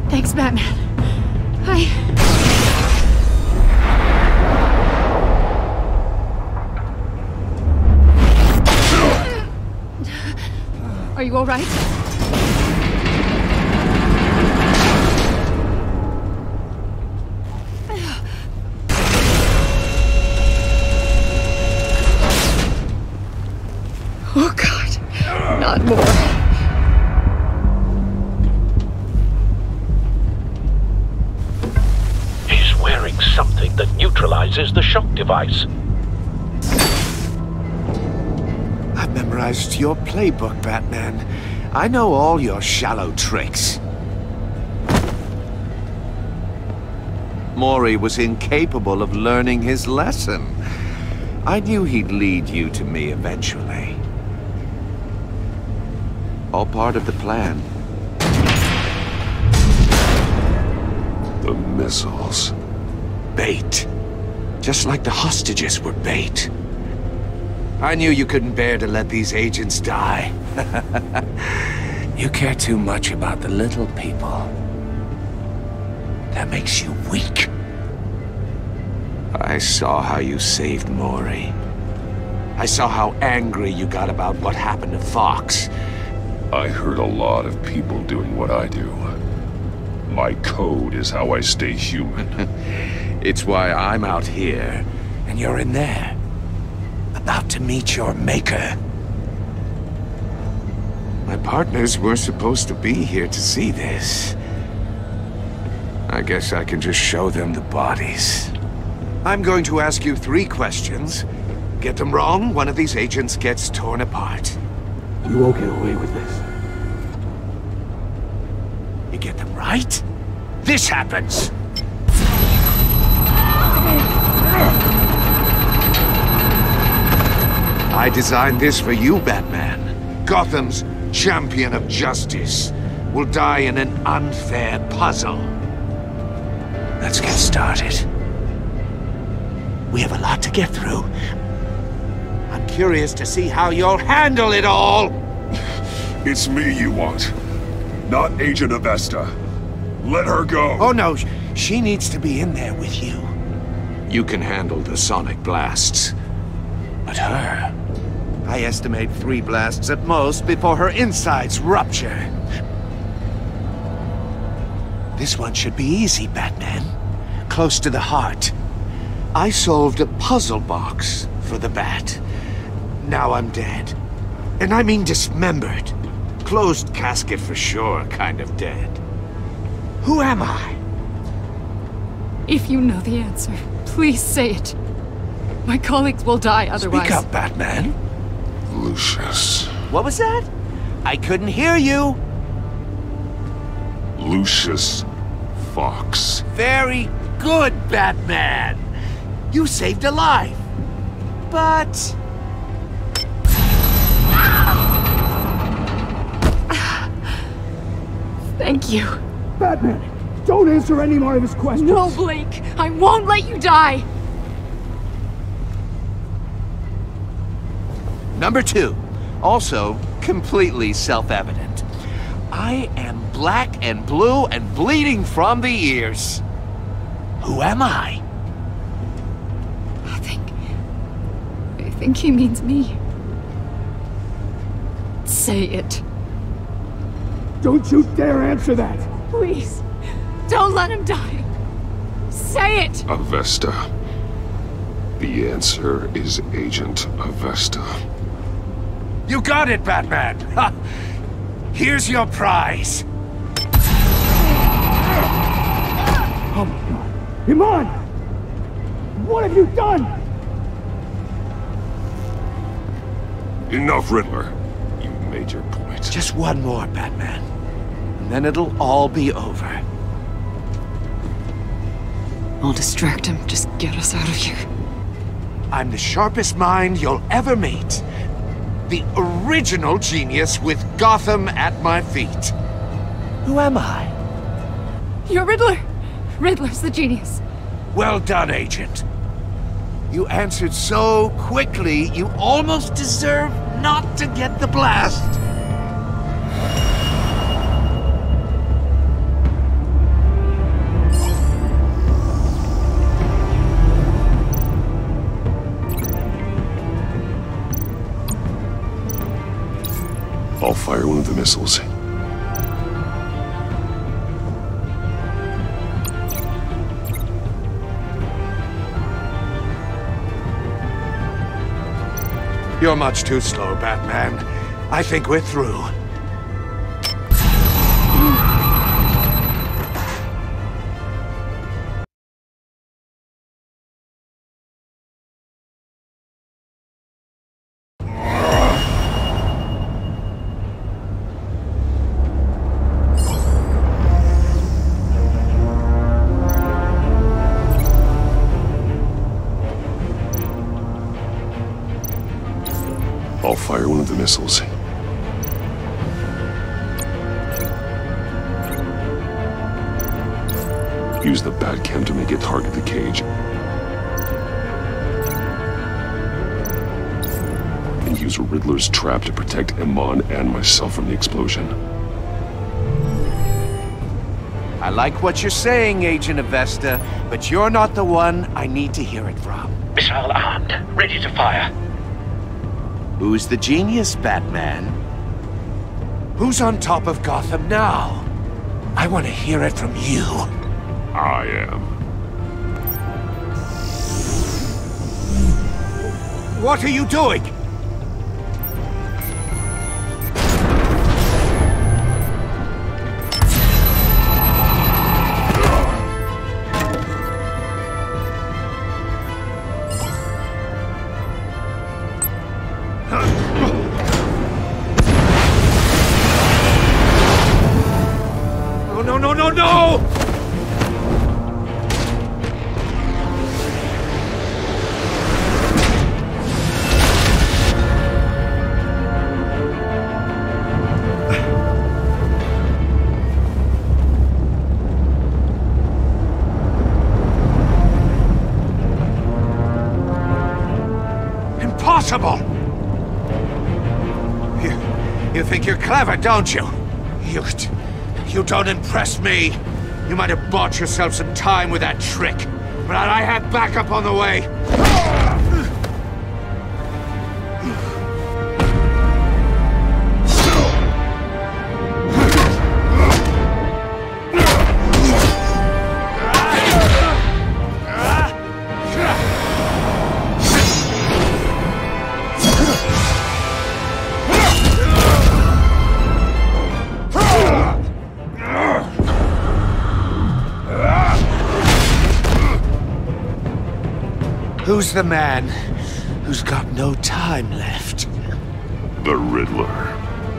Thanks, Batman. Are you all right? Oh, God. Not more. He's wearing something that neutralizes the shock device. I've memorized your playbook, Batman. I know all your shallow tricks. Mori was incapable of learning his lesson. I knew he'd lead you to me eventually. All part of the plan. The missiles. Bait. Just like the hostages were bait. I knew you couldn't bear to let these agents die. You care too much about the little people. That makes you weak. I saw how you saved Mori. I saw how angry you got about what happened to Fox. I heard a lot of people doing what I do. My code is how I stay human. It's why I'm out here, and you're in there. About to meet your maker. My partners were supposed to be here to see this. I guess I can just show them the bodies. I'm going to ask you 3 questions. Get them wrong, one of these agents gets torn apart. You won't get away with this. You get them right, this happens! I designed this for you, Batman. Gotham's champion of justice will die in an unfair puzzle. Let's get started. We have a lot to get through. I'm curious to see how you'll handle it all! It's me you want, not Agent Avesta. Let her go! Oh no, she needs to be in there with you. You can handle the sonic blasts. But her... I estimate 3 blasts at most before her insides rupture. This one should be easy, Batman. Close to the heart. I solved a puzzle box for the Bat. Now I'm dead. And I mean dismembered. Closed casket for sure, kind of dead. Who am I? If you know the answer, please say it. My colleagues will die otherwise. Speak up, Batman. Lucius. What was that? I couldn't hear you. Lucius Fox. Very good, Batman. You saved a life. But... Thank you. Batman, don't answer any more of his questions. No, Blake. I won't let you die. Number 2, also completely self-evident. I am black and blue and bleeding from the ears. Who am I? I think he means me. Say it. Don't you dare answer that! Please, don't let him die. Say it! Avesta. The answer is Agent Avesta. You got it, Batman! Ha! Here's your prize! Iman! What have you done? Enough, Riddler. You made your point. Just one more, Batman. And then it'll all be over. I'll distract him. Just get us out of here. I'm the sharpest mind you'll ever meet. The original genius with Gotham at my feet. Who am I? You're Riddler! Riddler's the genius. Well done, Agent. You answered so quickly, you almost deserve not to get the blast. I'll fire one of the missiles. You're much too slow, Batman. I think we're through. I'll fire one of the missiles. Use the Batcam to make it target the cage. And use Riddler's trap to protect Iman and myself from the explosion. I like what you're saying, Agent Avesta, but you're not the one I need to hear it from. Missile armed, ready to fire. Who's the genius, Batman? Who's on top of Gotham now? I want to hear it from you. I am. What are you doing? No! Impossible! You think you're clever, don't you? You don't impress me. You might have bought yourself some time with that trick, but I had backup on the way. Who's the man who's got no time left? The Riddler.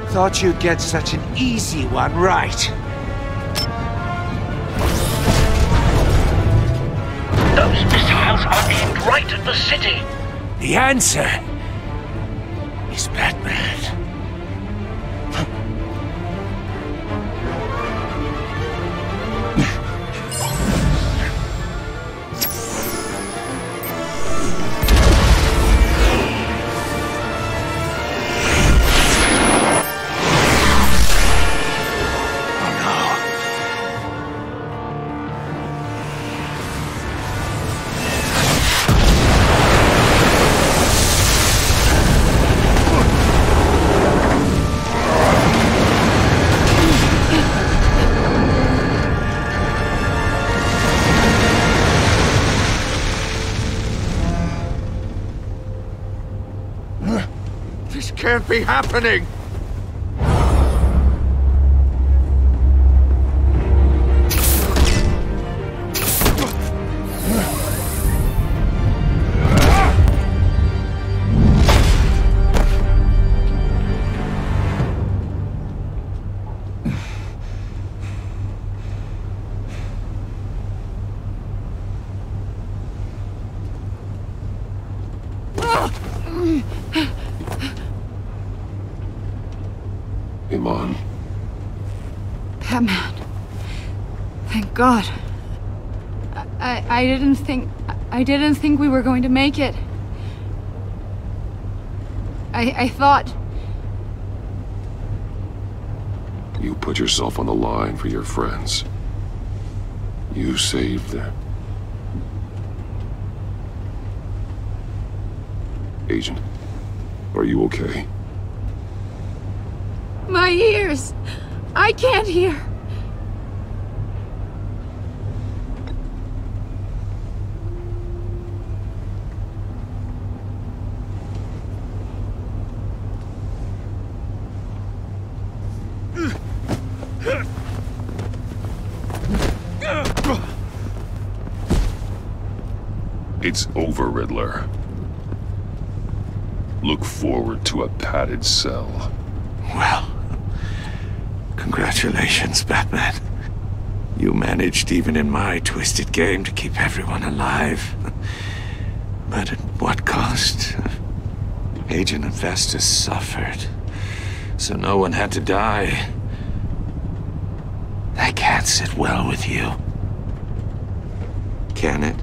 Thought you'd get such an easy one right. Those missiles are aimed right at the city. The answer is Batman. This can't be happening! Iman. Batman. Thank God. I didn't think we were going to make it. I thought... You put yourself on the line for your friends. You saved them. Agent, are you okay? My ears! I can't hear! It's over, Riddler. Look forward to a padded cell. Well, congratulations, Batman. You managed, even in my twisted game, to keep everyone alive. But at what cost? Agent Investor suffered, so no one had to die. That can't sit well with you. Can it?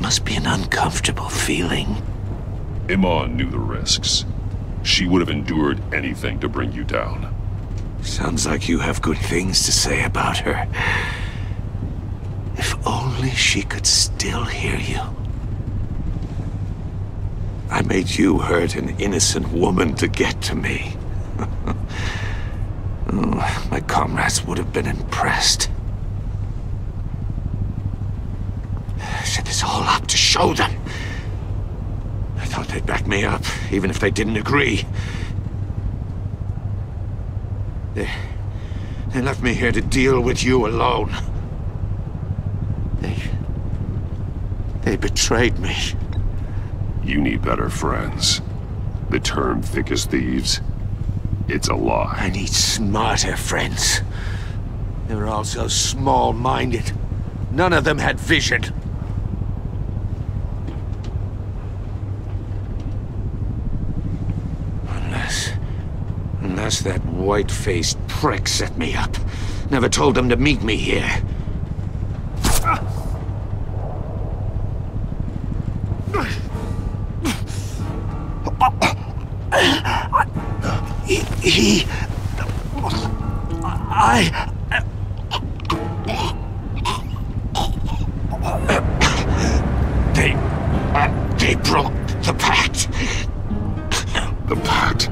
Must be an uncomfortable feeling. Iman knew the risks. She would have endured anything to bring you down. Sounds like you have good things to say about her. If only she could still hear you. I made you hurt an innocent woman to get to me. Oh, my comrades would have been impressed. I set this all up to show them. I thought they'd back me up, even if they didn't agree. They left me here to deal with you alone. They betrayed me. You need better friends. The term thick as thieves, it's a lie. I need smarter friends. They were all so small-minded. None of them had vision. Unless that white-faced prick set me up. Never told them to meet me here. They broke the pact. The pact?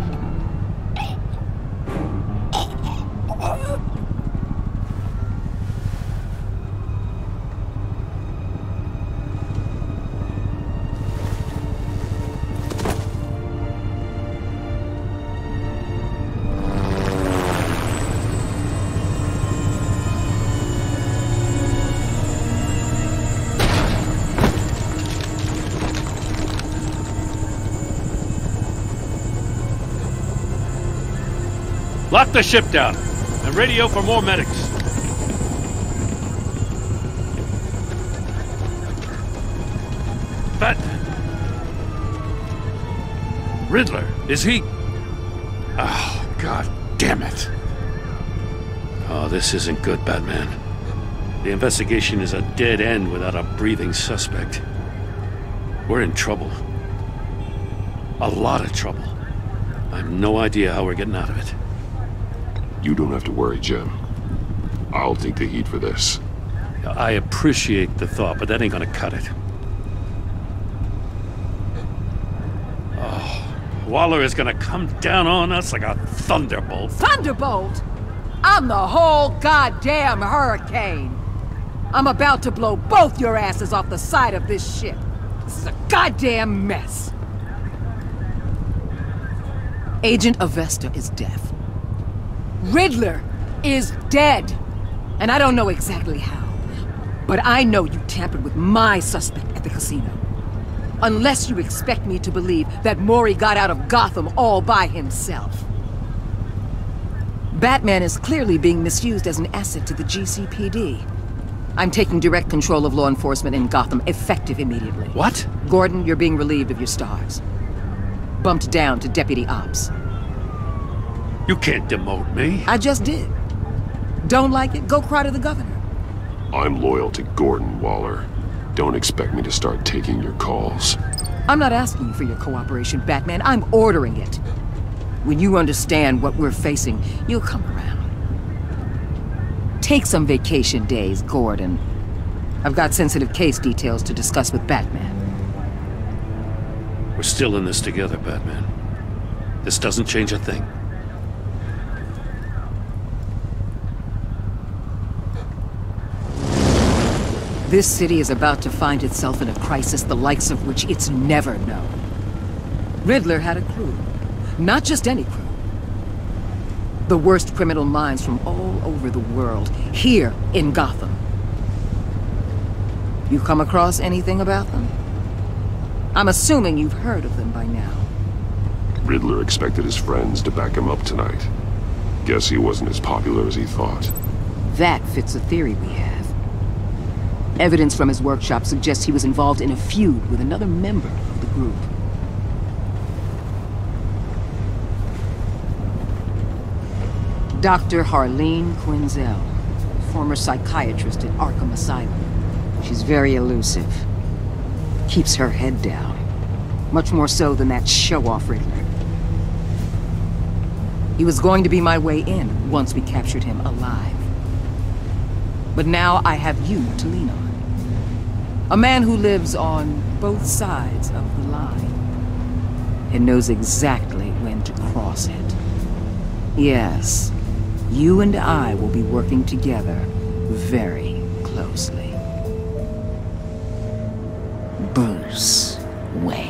Lock the ship down, and radio for more medics. Batman. Riddler, is he? Oh, God damn it. Oh, this isn't good, Batman. The investigation is a dead end without a breathing suspect. We're in trouble. A lot of trouble. I have no idea how we're getting out of it. You don't have to worry, Jim. I'll take the heat for this. I appreciate the thought, but that ain't gonna cut it. Oh, Waller is gonna come down on us like a thunderbolt. Thunderbolt? I'm the whole goddamn hurricane. I'm about to blow both your asses off the side of this ship. This is a goddamn mess. Agent Avesta is deaf. Riddler is dead. And I don't know exactly how. But I know you tampered with my suspect at the casino. Unless you expect me to believe that Mori got out of Gotham all by himself. Batman is clearly being misused as an asset to the GCPD. I'm taking direct control of law enforcement in Gotham, effective immediately. What? Gordon, you're being relieved of your stars. Bumped down to Deputy Ops. You can't demote me. I just did. Don't like it? Go cry to the governor. I'm loyal to Gordon, Waller. Don't expect me to start taking your calls. I'm not asking you for your cooperation, Batman. I'm ordering it. When you understand what we're facing, you'll come around. Take some vacation days, Gordon. I've got sensitive case details to discuss with Batman. We're still in this together, Batman. This doesn't change a thing. This city is about to find itself in a crisis the likes of which it's never known. Riddler had a crew. Not just any crew. The worst criminal minds from all over the world, here in Gotham. You come across anything about them? I'm assuming you've heard of them by now. Riddler expected his friends to back him up tonight. Guess he wasn't as popular as he thought. That fits a theory we have. Evidence from his workshop suggests he was involved in a feud with another member of the group. Dr. Harleen Quinzel, former psychiatrist at Arkham Asylum. She's very elusive. Keeps her head down. Much more so than that show-off Riddler. He was going to be my way in once we captured him alive. But now I have you to lean on. A man who lives on both sides of the line. And knows exactly when to cross it. Yes, you and I will be working together very closely. Bruce Wayne.